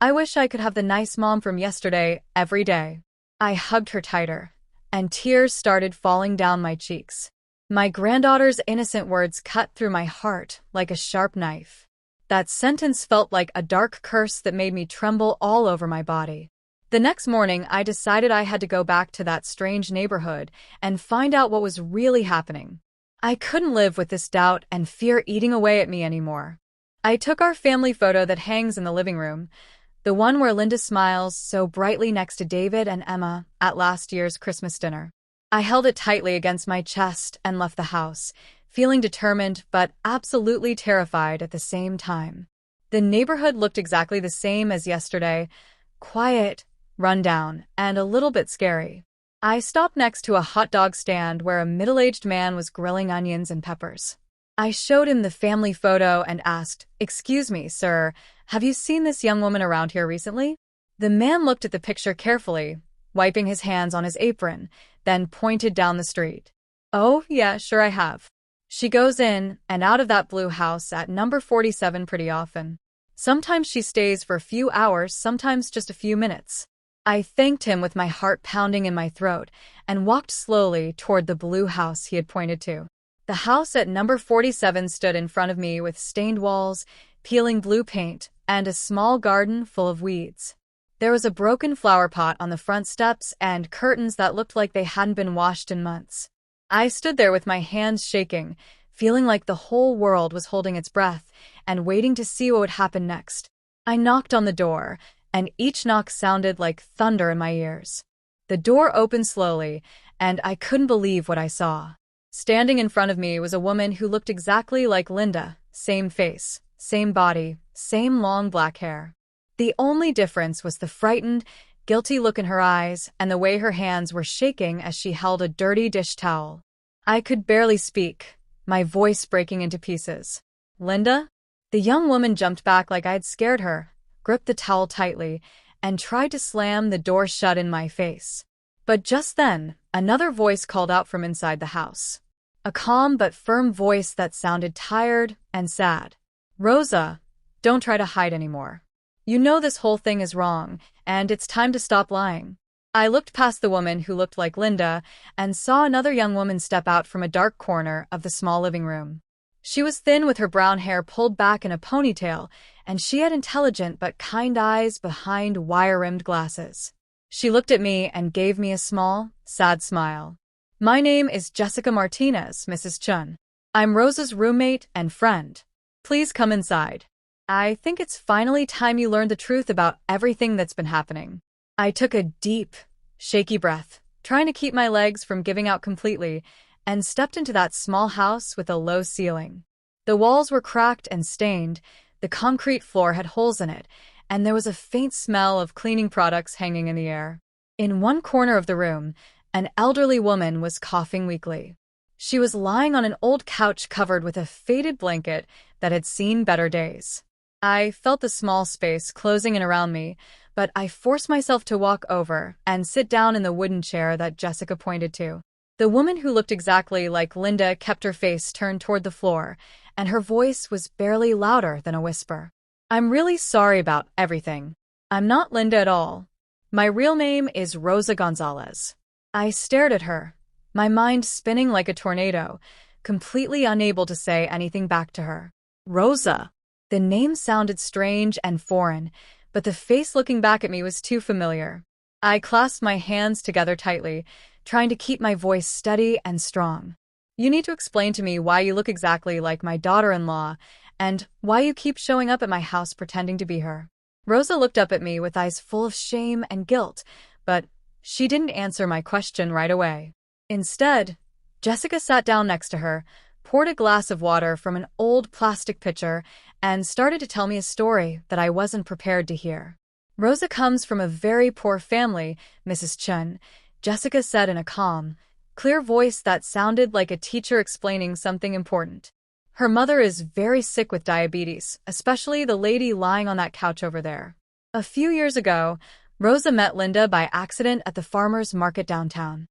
Speaker 1: I wish I could have the nice mom from yesterday every day." I hugged her tighter, and tears started falling down my cheeks. My granddaughter's innocent words cut through my heart like a sharp knife. That sentence felt like a dark curse that made me tremble all over my body. The next morning, I decided I had to go back to that strange neighborhood and find out what was really happening. I couldn't live with this doubt and fear eating away at me anymore. I took our family photo that hangs in the living room, the one where Linda smiles so brightly next to David and Emma at last year's Christmas dinner. I held it tightly against my chest and left the house, feeling determined but absolutely terrified at the same time. The neighborhood looked exactly the same as yesterday, quiet, run down, and a little bit scary. I stopped next to a hot dog stand where a middle-aged man was grilling onions and peppers. I showed him the family photo and asked, "Excuse me, sir, have you seen this young woman around here recently?" The man looked at the picture carefully, wiping his hands on his apron, then pointed down the street. "Oh, yeah, sure I have. She goes in and out of that blue house at number 47 pretty often. Sometimes she stays for a few hours, sometimes just a few minutes." I thanked him with my heart pounding in my throat and walked slowly toward the blue house he had pointed to. The house at number 47 stood in front of me with stained walls, peeling blue paint, and a small garden full of weeds. There was a broken flower pot on the front steps and curtains that looked like they hadn't been washed in months. I stood there with my hands shaking, feeling like the whole world was holding its breath and waiting to see what would happen next. I knocked on the door, and each knock sounded like thunder in my ears. The door opened slowly, and I couldn't believe what I saw. Standing in front of me was a woman who looked exactly like Linda, same face, same body, same long black hair. The only difference was the frightened, guilty look in her eyes and the way her hands were shaking as she held a dirty dish towel. I could barely speak, my voice breaking into pieces. "Linda?" The young woman jumped back like I had scared her, gripped the towel tightly, and tried to slam the door shut in my face. But just then, another voice called out from inside the house. A calm but firm voice that sounded tired and sad. "Rosa, don't try to hide anymore. You know this whole thing is wrong, and it's time to stop lying." I looked past the woman who looked like Linda and saw another young woman step out from a dark corner of the small living room. She was thin with her brown hair pulled back in a ponytail, and she had intelligent but kind eyes behind wire-rimmed glasses. She looked at me and gave me a small, sad smile. "My name is Jessica Martinez, Mrs. Chun. I'm Rosa's roommate and friend. Please come inside. I think it's finally time you learned the truth about everything that's been happening." I took a deep, shaky breath, trying to keep my legs from giving out completely, and stepped into that small house with a low ceiling. The walls were cracked and stained, the concrete floor had holes in it, and there was a faint smell of cleaning products hanging in the air. In one corner of the room, an elderly woman was coughing weakly. She was lying on an old couch covered with a faded blanket that had seen better days. I felt the small space closing in around me, but I forced myself to walk over and sit down in the wooden chair that Jessica pointed to. The woman who looked exactly like Linda kept her face turned toward the floor, and her voice was barely louder than a whisper. "I'm really sorry about everything. I'm not Linda at all. My real name is Rosa Gonzalez." I stared at her, my mind spinning like a tornado, completely unable to say anything back to her. "Rosa." The name sounded strange and foreign, but the face looking back at me was too familiar. I clasped my hands together tightly, trying to keep my voice steady and strong. "You need to explain to me why you look exactly like my daughter-in-law, and why you keep showing up at my house pretending to be her." Rosa looked up at me with eyes full of shame and guilt, but she didn't answer my question right away. Instead, Jessica sat down next to her, poured a glass of water from an old plastic pitcher, and started to tell me a story that I wasn't prepared to hear. "Rosa comes from a very poor family, Mrs. Chun," Jessica said in a calm, clear voice that sounded like a teacher explaining something important. "Her mother is very sick with diabetes, especially the lady lying on that couch over there. A few years ago, Rosa met Linda by accident at the farmer's market downtown.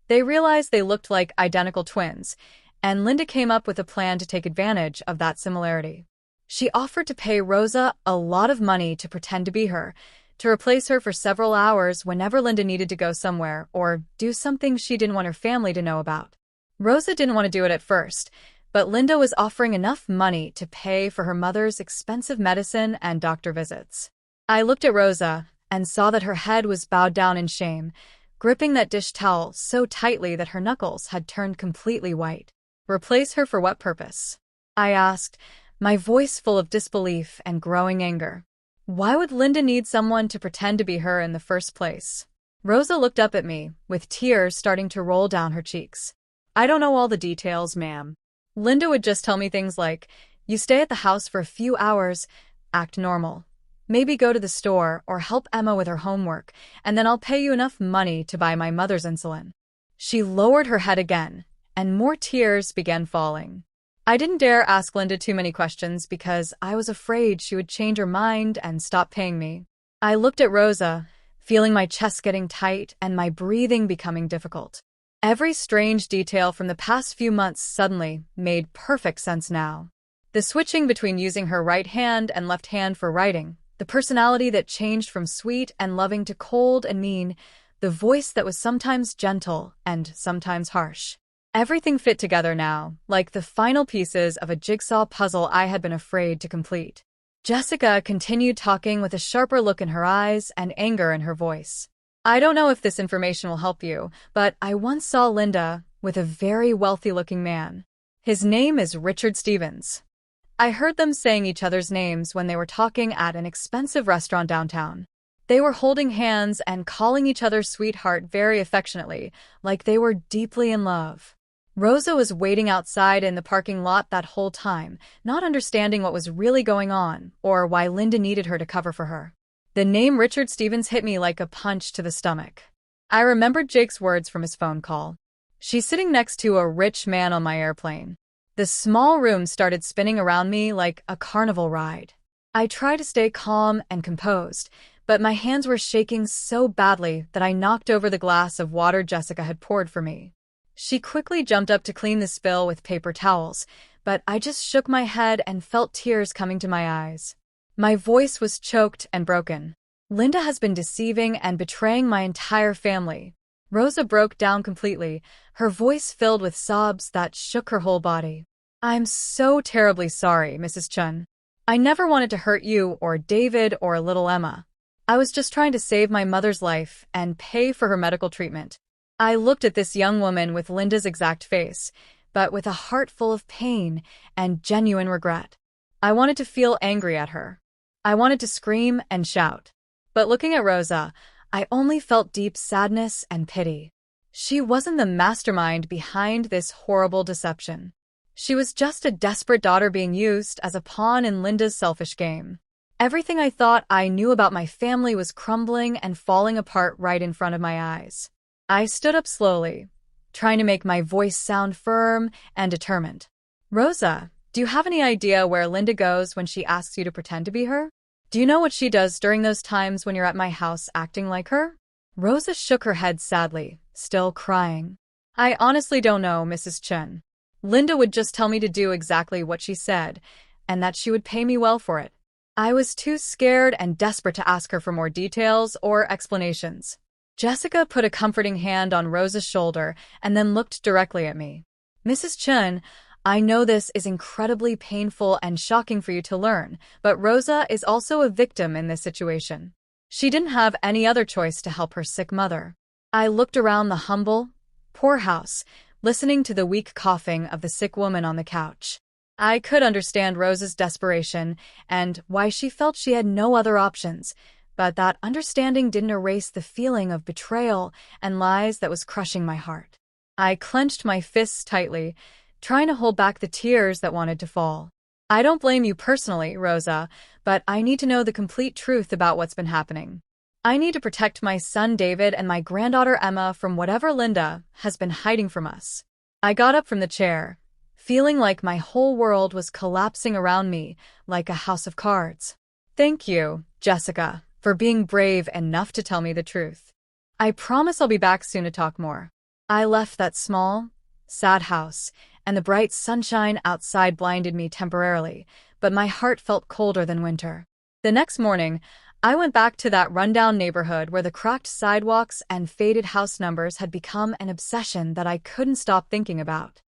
Speaker 1: They realized they looked like identical twins, and Linda came up with a plan to take advantage of that similarity. She offered to pay Rosa a lot of money to pretend to be her, to replace her for several hours whenever Linda needed to go somewhere or do something she didn't want her family to know about. Rosa didn't want to do it at first, but Linda was offering enough money to pay for her mother's expensive medicine and doctor visits. I looked at Rosa and saw that her head was bowed down in shame, gripping that dish towel so tightly that her knuckles had turned completely white. Replace her for what purpose? I asked, my voice full of disbelief and growing anger. Why would Linda need someone to pretend to be her in the first place? Rosa looked up at me, with tears starting to roll down her cheeks.
Speaker 2: I don't know all the details, ma'am.
Speaker 1: Linda would just tell me things like, you stay at the house for a few hours, act normal. Maybe go to the store or help Emma with her homework, and then I'll pay you enough money to buy my mother's insulin. She lowered her head again, and more tears began falling. I didn't dare ask Linda too many questions because I was afraid she would change her mind and stop paying me. I looked at Rosa, feeling my chest getting tight and my breathing becoming difficult. Every strange detail from the past few months suddenly made perfect sense now. The switching between using her right hand and left hand for writing, the personality that changed from sweet and loving to cold and mean, the voice that was sometimes gentle and sometimes harsh. Everything fit together now, like the final pieces of a jigsaw puzzle I had been afraid to complete. Jessica continued talking with a sharper look in her eyes and anger in her voice. I don't know if this information will help you, but I once saw Linda with a very wealthy-looking man. His name is Richard Stevens. I heard them saying each other's names when they were talking at an expensive restaurant downtown. They were holding hands and calling each other sweetheart very affectionately, like they were deeply in love. Rosa was waiting outside in the parking lot that whole time, not understanding what was really going on or why Linda needed her to cover for her. The name Richard Stevens hit me like a punch to the stomach. I remembered Jake's words from his phone call. She's sitting next to a rich man on my airplane. The small room started spinning around me like a carnival ride. I tried to stay calm and composed, but my hands were shaking so badly that I knocked over the glass of water Jessica had poured for me. She quickly jumped up to clean the spill with paper towels, but I just shook my head and felt tears coming to my eyes. My voice was choked and broken. Linda has been deceiving and betraying my entire family. Rosa broke down completely, her voice filled with sobs that shook her whole body. I'm so terribly sorry, Mrs. Chun. I never wanted to hurt you or David or little Emma. I was just trying to save my mother's life and pay for her medical treatment. I looked at this young woman with Linda's exact face, but with a heart full of pain and genuine regret. I wanted to feel angry at her. I wanted to scream and shout. But looking at Rosa, I only felt deep sadness and pity. She wasn't the mastermind behind this horrible deception. She was just a desperate daughter being used as a pawn in Linda's selfish game. Everything I thought I knew about my family was crumbling and falling apart right in front of my eyes. I stood up slowly, trying to make my voice sound firm and determined. Rosa, do you have any idea where Linda goes when she asks you to pretend to be her? Do you know what she does during those times when you're at my house acting like her? Rosa shook her head sadly, still crying. I honestly don't know, Mrs. Chun. Linda would just tell me to do exactly what she said, and that she would pay me well for it. I was too scared and desperate to ask her for more details or explanations. Jessica put a comforting hand on Rosa's shoulder and then looked directly at me. Mrs. Chun, I know this is incredibly painful and shocking for you to learn, but Rosa is also a victim in this situation. She didn't have any other choice to help her sick mother. I looked around the humble, poor house, listening to the weak coughing of the sick woman on the couch. I could understand Rosa's desperation and why she felt she had no other options, but that understanding didn't erase the feeling of betrayal and lies that was crushing my heart. I clenched my fists tightly, trying to hold back the tears that wanted to fall. I don't blame you personally, Rosa, but I need to know the complete truth about what's been happening. I need to protect my son David and my granddaughter Emma from whatever Linda has been hiding from us. I got up from the chair, feeling like my whole world was collapsing around me like a house of cards. Thank you, Jessica, for being brave enough to tell me the truth. I promise I'll be back soon to talk more. I left that small, sad house, and the bright sunshine outside blinded me temporarily, but my heart felt colder than winter. The next morning, I went back to that rundown neighborhood where the cracked sidewalks and faded house numbers had become an obsession that I couldn't stop thinking about.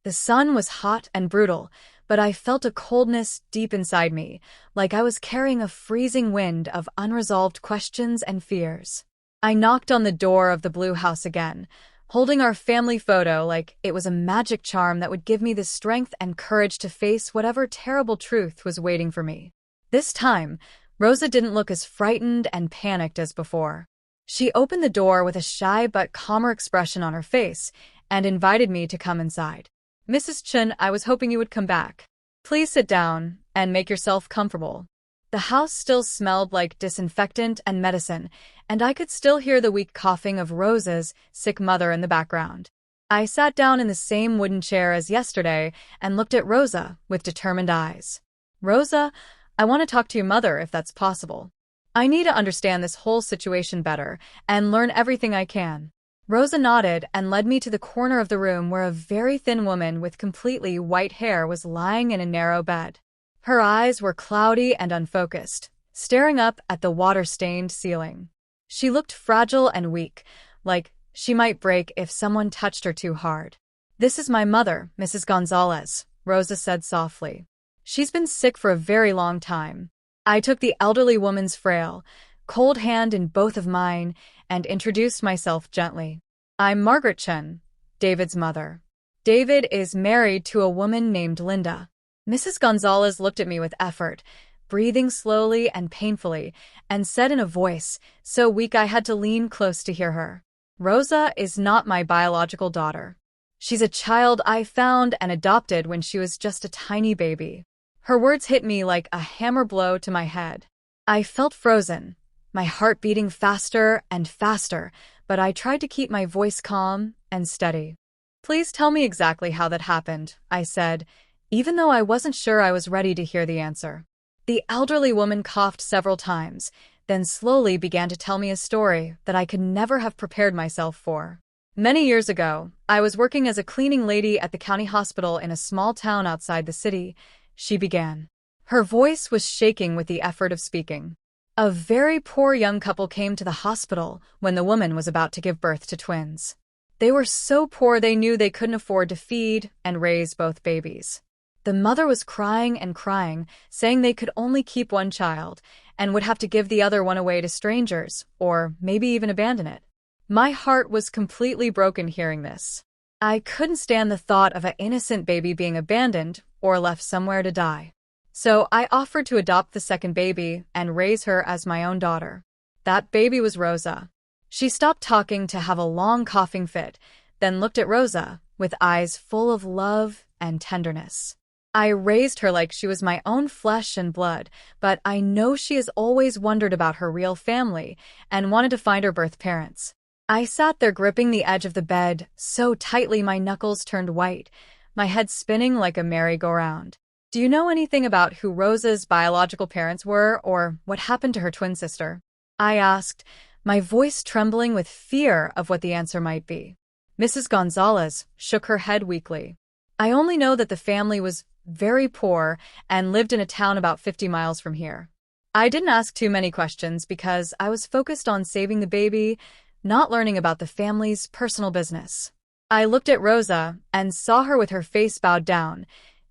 Speaker 1: The sun was hot and brutal, but I felt a coldness deep inside me, like I was carrying a freezing wind of unresolved questions and fears. I knocked on the door of the blue house again, holding our family photo like it was a magic charm that would give me the strength and courage to face whatever terrible truth was waiting for me. This time, Rosa didn't look as frightened and panicked as before. She opened the door with a shy but calmer expression on her face and invited me to come inside. "Mrs. Chen, I was hoping you would come back. Please sit down and make yourself comfortable." The house still smelled like disinfectant and medicine, and I could still hear the weak coughing of Rosa's sick mother in the background. I sat down in the same wooden chair as yesterday and looked at Rosa with determined eyes. "Rosa, I want to talk to your mother if that's possible. I need to understand this whole situation better and learn everything I can." Rosa nodded and led me to the corner of the room where a very thin woman with completely white hair was lying in a narrow bed. Her eyes were cloudy and unfocused, staring up at the water-stained ceiling. She looked fragile and weak, like she might break if someone touched her too hard. "This is my mother, Mrs. Gonzalez," Rosa said softly. "She's been sick for a very long time." I took the elderly woman's frail, cold hand in both of mine and introduced myself gently. "I'm Margaret Chen, David's mother. David is married to a woman named Linda." Mrs. Gonzalez looked at me with effort, breathing slowly and painfully, and said in a voice so weak I had to lean close to hear her, "Rosa is not my biological daughter. She's a child I found and adopted when she was just a tiny baby." Her words hit me like a hammer blow to my head. I felt frozen, my heart beating faster and faster, but I tried to keep my voice calm and steady. "Please tell me exactly how that happened," I said, even though I wasn't sure I was ready to hear the answer. The elderly woman coughed several times, then slowly began to tell me a story that I could never have prepared myself for. "Many years ago, I was working as a cleaning lady at the county hospital in a small town outside the city," she began. Her voice was shaking with the effort of speaking. "A very poor young couple came to the hospital when the woman was about to give birth to twins. They were so poor they knew they couldn't afford to feed and raise both babies. The mother was crying and crying, saying they could only keep one child and would have to give the other one away to strangers, or maybe even abandon it. My heart was completely broken hearing this. I couldn't stand the thought of an innocent baby being abandoned or left somewhere to die. So I offered to adopt the second baby and raise her as my own daughter. That baby was Rosa." She stopped talking to have a long coughing fit, then looked at Rosa with eyes full of love and tenderness. "I raised her like she was my own flesh and blood, but I know she has always wondered about her real family and wanted to find her birth parents." I sat there gripping the edge of the bed so tightly my knuckles turned white, my head spinning like a merry-go-round. "Do you know anything about who Rosa's biological parents were or what happened to her twin sister?" I asked, my voice trembling with fear of what the answer might be. Mrs. Gonzalez shook her head weakly. "I only know that the family was very poor and lived in a town about 50 miles from here." I didn't ask too many questions because I was focused on saving the baby, not learning about the family's personal business. I looked at Rosa and saw her with her face bowed down,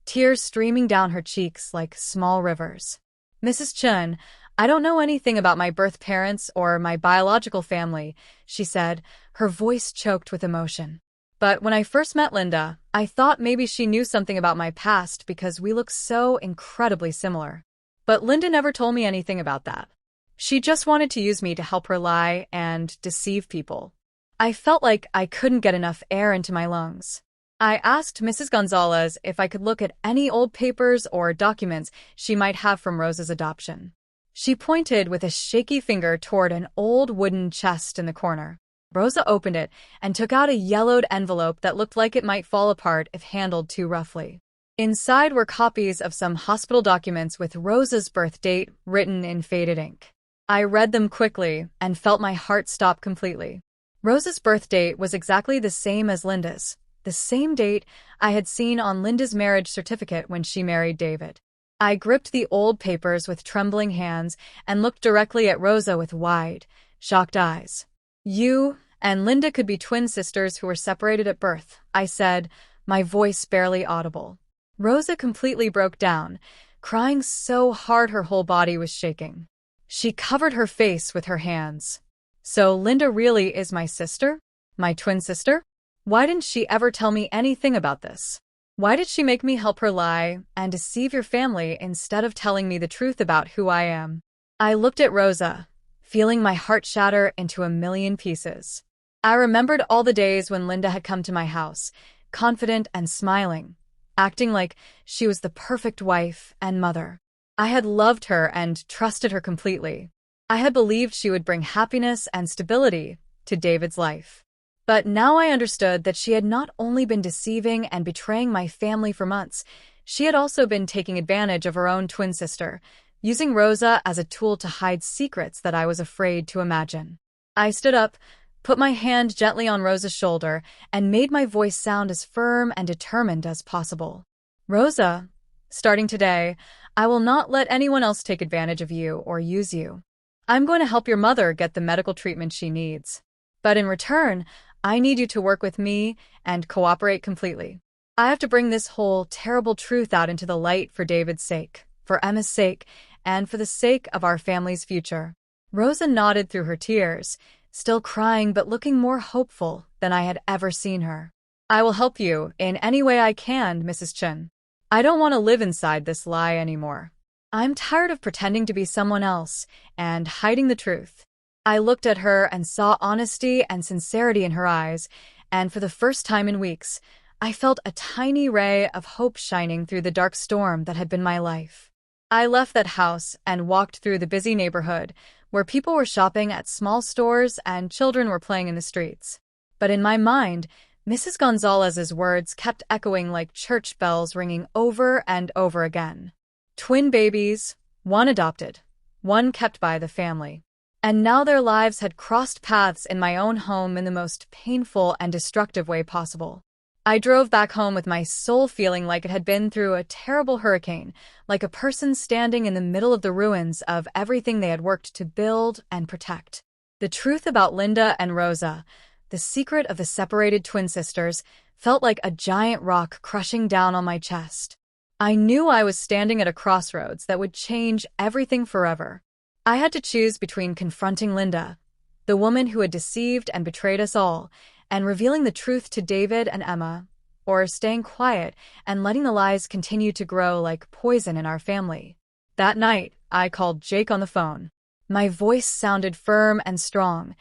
Speaker 1: tears streaming down her cheeks like small rivers. "Mrs. Chen, I don't know anything about my birth parents or my biological family," she said, her voice choked with emotion. "But when I first met Linda, I thought maybe she knew something about my past because we look so incredibly similar. But Linda never told me anything about that. She just wanted to use me to help her lie and deceive people. I felt like I couldn't get enough air into my lungs." I asked Mrs. Gonzalez if I could look at any old papers or documents she might have from Rosa's adoption. She pointed with a shaky finger toward an old wooden chest in the corner. Rosa opened it and took out a yellowed envelope that looked like it might fall apart if handled too roughly. Inside were copies of some hospital documents with Rosa's birth date written in faded ink. I read them quickly and felt my heart stop completely. Rosa's birth date was exactly the same as Linda's, the same date I had seen on Linda's marriage certificate when she married David. I gripped the old papers with trembling hands and looked directly at Rosa with wide, shocked eyes. "You and Linda could be twin sisters who were separated at birth," I said, my voice barely audible. Rosa completely broke down, crying so hard her whole body was shaking. She covered her face with her hands. So Linda really is my sister? My twin sister? Why didn't she ever tell me anything about this? Why did she make me help her lie and deceive your family instead of telling me the truth about who I am? I looked at Rosa, feeling my heart shatter into a million pieces. I remembered all the days when Linda had come to my house, confident and smiling, acting like she was the perfect wife and mother. I had loved her and trusted her completely. I had believed she would bring happiness and stability to David's life. But now I understood that she had not only been deceiving and betraying my family for months, she had also been taking advantage of her own twin sister, using Rosa as a tool to hide secrets that I was afraid to imagine. I stood up, put my hand gently on Rosa's shoulder, and made my voice sound as firm and determined as possible. Rosa, starting today, I will not let anyone else take advantage of you or use you. I'm going to help your mother get the medical treatment she needs. But in return, I need you to work with me and cooperate completely. I have to bring this whole terrible truth out into the light for David's sake, for Emma's sake, and for the sake of our family's future. Rosa nodded through her tears, still crying but looking more hopeful than I had ever seen her. I will help you in any way I can, Mrs. Chen. I don't want to live inside this lie anymore. I'm tired of pretending to be someone else and hiding the truth. I looked at her and saw honesty and sincerity in her eyes, and for the first time in weeks, I felt a tiny ray of hope shining through the dark storm that had been my life. I left that house and walked through the busy neighborhood, where people were shopping at small stores and children were playing in the streets. But in my mind, Mrs. Gonzalez's words kept echoing like church bells ringing over and over again. Twin babies, one adopted, one kept by the family. And now their lives had crossed paths in my own home in the most painful and destructive way possible. I drove back home with my soul feeling like it had been through a terrible hurricane, like a person standing in the middle of the ruins of everything they had worked to build and protect. The truth about Linda and Rosa, the secret of the separated twin sisters, felt like a giant rock crushing down on my chest. I knew I was standing at a crossroads that would change everything forever. I had to choose between confronting Linda, the woman who had deceived and betrayed us all, and revealing the truth to David and Emma, or staying quiet and letting the lies continue to grow like poison in our family. That night, I called Jake on the phone. My voice sounded firm and strong,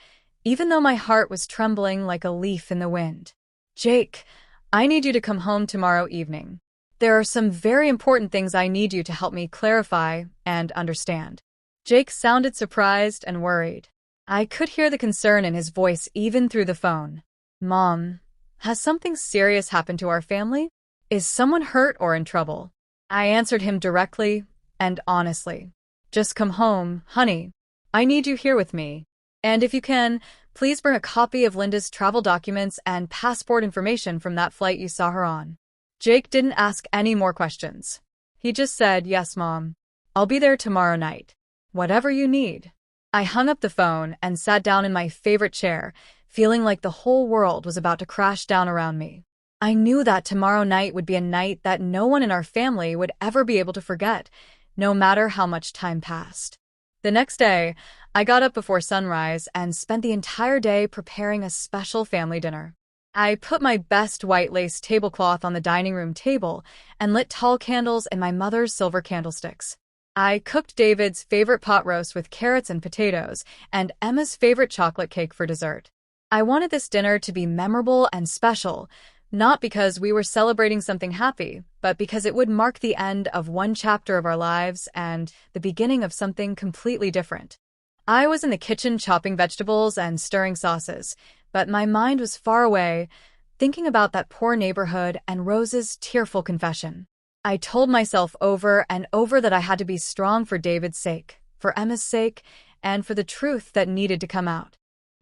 Speaker 1: even though my heart was trembling like a leaf in the wind. Jake, I need you to come home tomorrow evening. There are some very important things I need you to help me clarify and understand. Jake sounded surprised and worried. I could hear the concern in his voice even through the phone. Mom, has something serious happened to our family? Is someone hurt or in trouble? I answered him directly and honestly. Just come home, honey. I need you here with me. And if you can, please bring a copy of Linda's travel documents and passport information from that flight you saw her on. Jake didn't ask any more questions. He just said, "Yes, Mom. I'll be there tomorrow night. Whatever you need." I hung up the phone and sat down in my favorite chair, feeling like the whole world was about to crash down around me. I knew that tomorrow night would be a night that no one in our family would ever be able to forget, no matter how much time passed. The next day, I got up before sunrise and spent the entire day preparing a special family dinner. I put my best white lace tablecloth on the dining room table and lit tall candles in my mother's silver candlesticks. I cooked David's favorite pot roast with carrots and potatoes and Emma's favorite chocolate cake for dessert. I wanted this dinner to be memorable and special, not because we were celebrating something happy, but because it would mark the end of one chapter of our lives and the beginning of something completely different. I was in the kitchen chopping vegetables and stirring sauces, but my mind was far away, thinking about that poor neighborhood and Rose's tearful confession. I told myself over and over that I had to be strong for David's sake, for Emma's sake, and for the truth that needed to come out.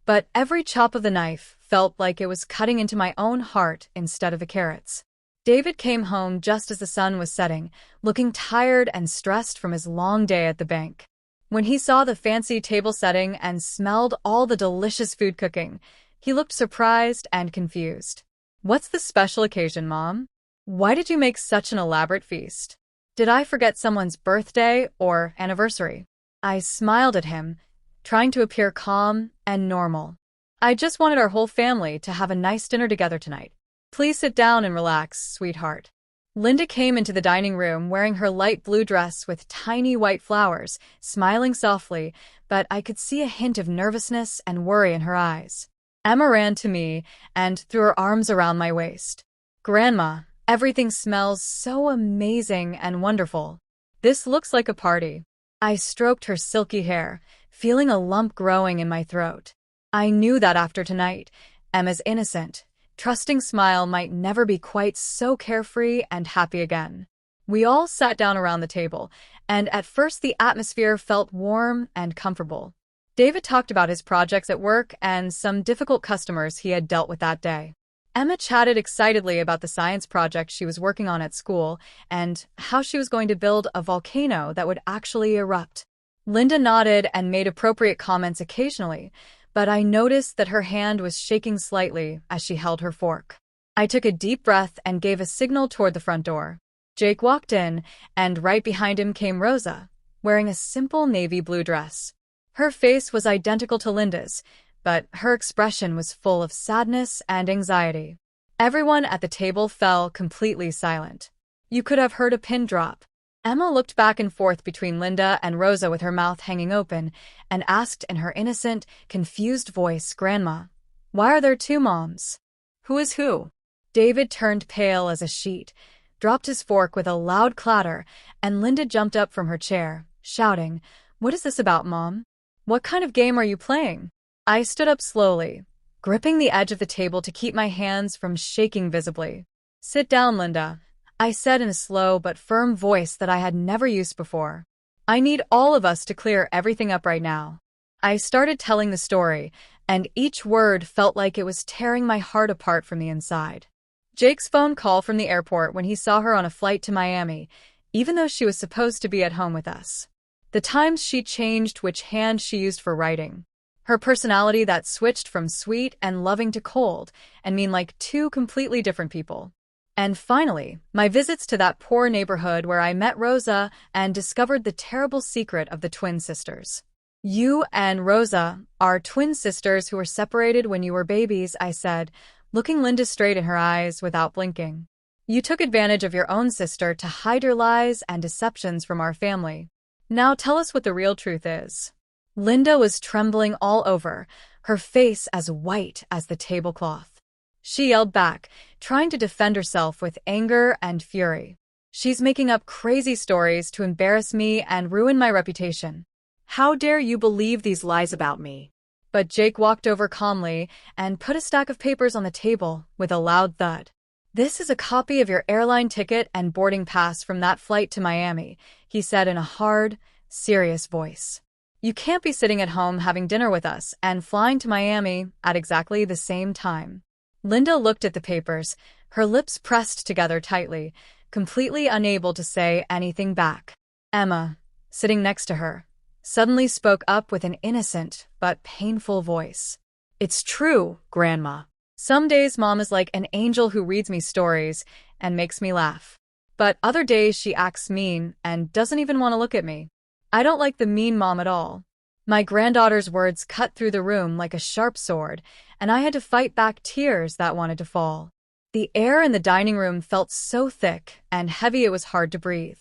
Speaker 1: But every chop of the knife felt like it was cutting into my own heart instead of the carrots. David came home just as the sun was setting, looking tired and stressed from his long day at the bank. When he saw the fancy table setting and smelled all the delicious food cooking, he looked surprised and confused. What's the special occasion, Mom? Why did you make such an elaborate feast? Did I forget someone's birthday or anniversary? I smiled at him, trying to appear calm and normal. I just wanted our whole family to have a nice dinner together tonight. Please sit down and relax, sweetheart. Linda came into the dining room wearing her light blue dress with tiny white flowers, smiling softly, but I could see a hint of nervousness and worry in her eyes. Emma ran to me and threw her arms around my waist. Grandma, everything smells so amazing and wonderful. This looks like a party. I stroked her silky hair, feeling a lump growing in my throat. I knew that after tonight, Emma's innocent, trusting smile might never be quite so carefree and happy again. We all sat down around the table, and at first the atmosphere felt warm and comfortable. David talked about his projects at work and some difficult customers he had dealt with that day. Emma chatted excitedly about the science project she was working on at school and how she was going to build a volcano that would actually erupt. Linda nodded and made appropriate comments occasionally, but I noticed that her hand was shaking slightly as she held her fork. I took a deep breath and gave a signal toward the front door. Jake walked in, and right behind him came Rosa, wearing a simple navy blue dress. Her face was identical to Linda's, but her expression was full of sadness and anxiety. Everyone at the table fell completely silent. You could have heard a pin drop. Emma looked back and forth between Linda and Rosa with her mouth hanging open and asked in her innocent, confused voice, "Grandma, why are there two moms? Who is who?" David turned pale as a sheet, dropped his fork with a loud clatter, and Linda jumped up from her chair, shouting, "What is this about, Mom? What kind of game are you playing?" I stood up slowly, gripping the edge of the table to keep my hands from shaking visibly. "Sit down, Linda," I said in a slow but firm voice that I had never used before. "I need all of us to clear everything up right now." I started telling the story, and each word felt like it was tearing my heart apart from the inside. Jake's phone call from the airport when he saw her on a flight to Miami, even though she was supposed to be at home with us. The times she changed which hand she used for writing. Her personality that switched from sweet and loving to cold and mean like two completely different people. And finally, my visits to that poor neighborhood where I met Rosa and discovered the terrible secret of the twin sisters. "You and Rosa are twin sisters who were separated when you were babies," I said, looking Linda straight in her eyes without blinking. "You took advantage of your own sister to hide your lies and deceptions from our family. Now tell us what the real truth is." Linda was trembling all over, her face as white as the tablecloth. She yelled back, trying to defend herself with anger and fury. "She's making up crazy stories to embarrass me and ruin my reputation. How dare you believe these lies about me?" But Jake walked over calmly and put a stack of papers on the table with a loud thud. "This is a copy of your airline ticket and boarding pass from that flight to Miami," he said in a hard, serious voice. "You can't be sitting at home having dinner with us and flying to Miami at exactly the same time." Linda looked at the papers, her lips pressed together tightly, completely unable to say anything back. Emma, sitting next to her, suddenly spoke up with an innocent but painful voice. "It's true, Grandma. Some days Mom is like an angel who reads me stories and makes me laugh. But other days she acts mean and doesn't even want to look at me. I don't like the mean mom at all." My granddaughter's words cut through the room like a sharp sword, and I had to fight back tears that wanted to fall. The air in the dining room felt so thick and heavy it was hard to breathe.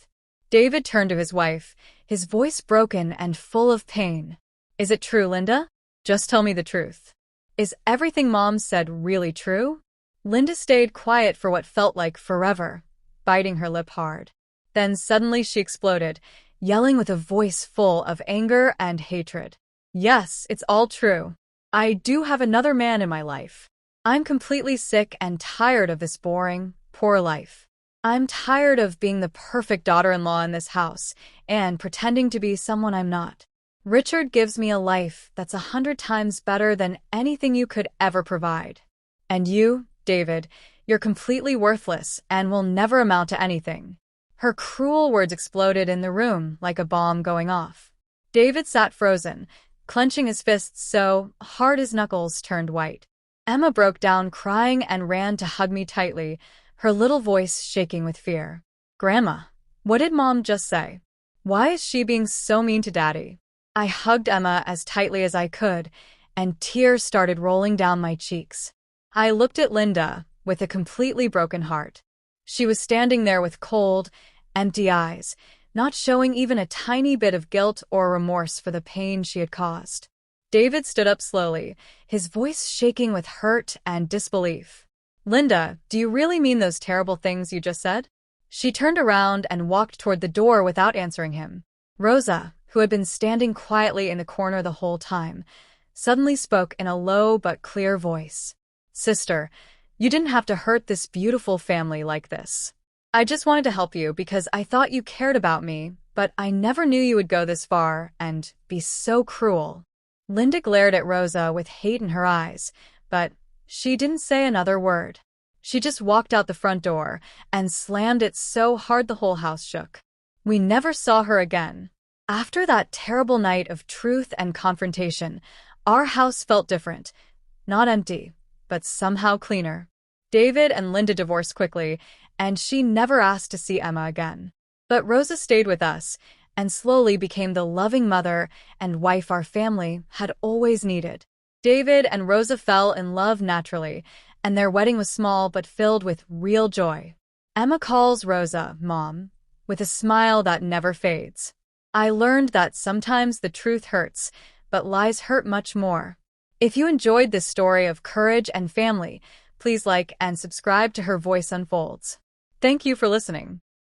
Speaker 1: David turned to his wife, his voice broken and full of pain. "Is it true, Linda? Just tell me the truth. Is everything Mom said really true?" Linda stayed quiet for what felt like forever, biting her lip hard. Then suddenly she exploded, yelling with a voice full of anger and hatred. "Yes, it's all true. I do have another man in my life. I'm completely sick and tired of this boring, poor life. I'm tired of being the perfect daughter-in-law in this house and pretending to be someone I'm not. Richard gives me a life that's 100 times better than anything you could ever provide. And you, David, you're completely worthless and will never amount to anything." Her cruel words exploded in the room like a bomb going off. David sat frozen, clenching his fists so hard his knuckles turned white. Emma broke down crying and ran to hug me tightly, her little voice shaking with fear. Grandma, what did Mom just say? Why is she being so mean to Daddy? I hugged Emma as tightly as I could, and tears started rolling down my cheeks. I looked at Linda with a completely broken heart. She was standing there with cold, empty eyes, not showing even a tiny bit of guilt or remorse for the pain she had caused. David stood up slowly, his voice shaking with hurt and disbelief. Linda, do you really mean those terrible things you just said? She turned around and walked toward the door without answering him. Rosa, who had been standing quietly in the corner the whole time, suddenly spoke in a low but clear voice. Sister, you didn't have to hurt this beautiful family like this. I just wanted to help you because I thought you cared about me, but I never knew you would go this far and be so cruel. Linda glared at Rosa with hate in her eyes, but she didn't say another word. She just walked out the front door and slammed it so hard the whole house shook. We never saw her again. After that terrible night of truth and confrontation, our house felt different. Not empty, but somehow cleaner. David and Linda divorced quickly, and she never asked to see Emma again. But Rosa stayed with us, and slowly became the loving mother and wife our family had always needed. David and Rosa fell in love naturally, and their wedding was small but filled with real joy. Emma calls Rosa Mom, with a smile that never fades. I learned that sometimes the truth hurts, but lies hurt much more. If you enjoyed this story of courage and family, please like and subscribe to Her Voice Unfolds. Thank you for listening.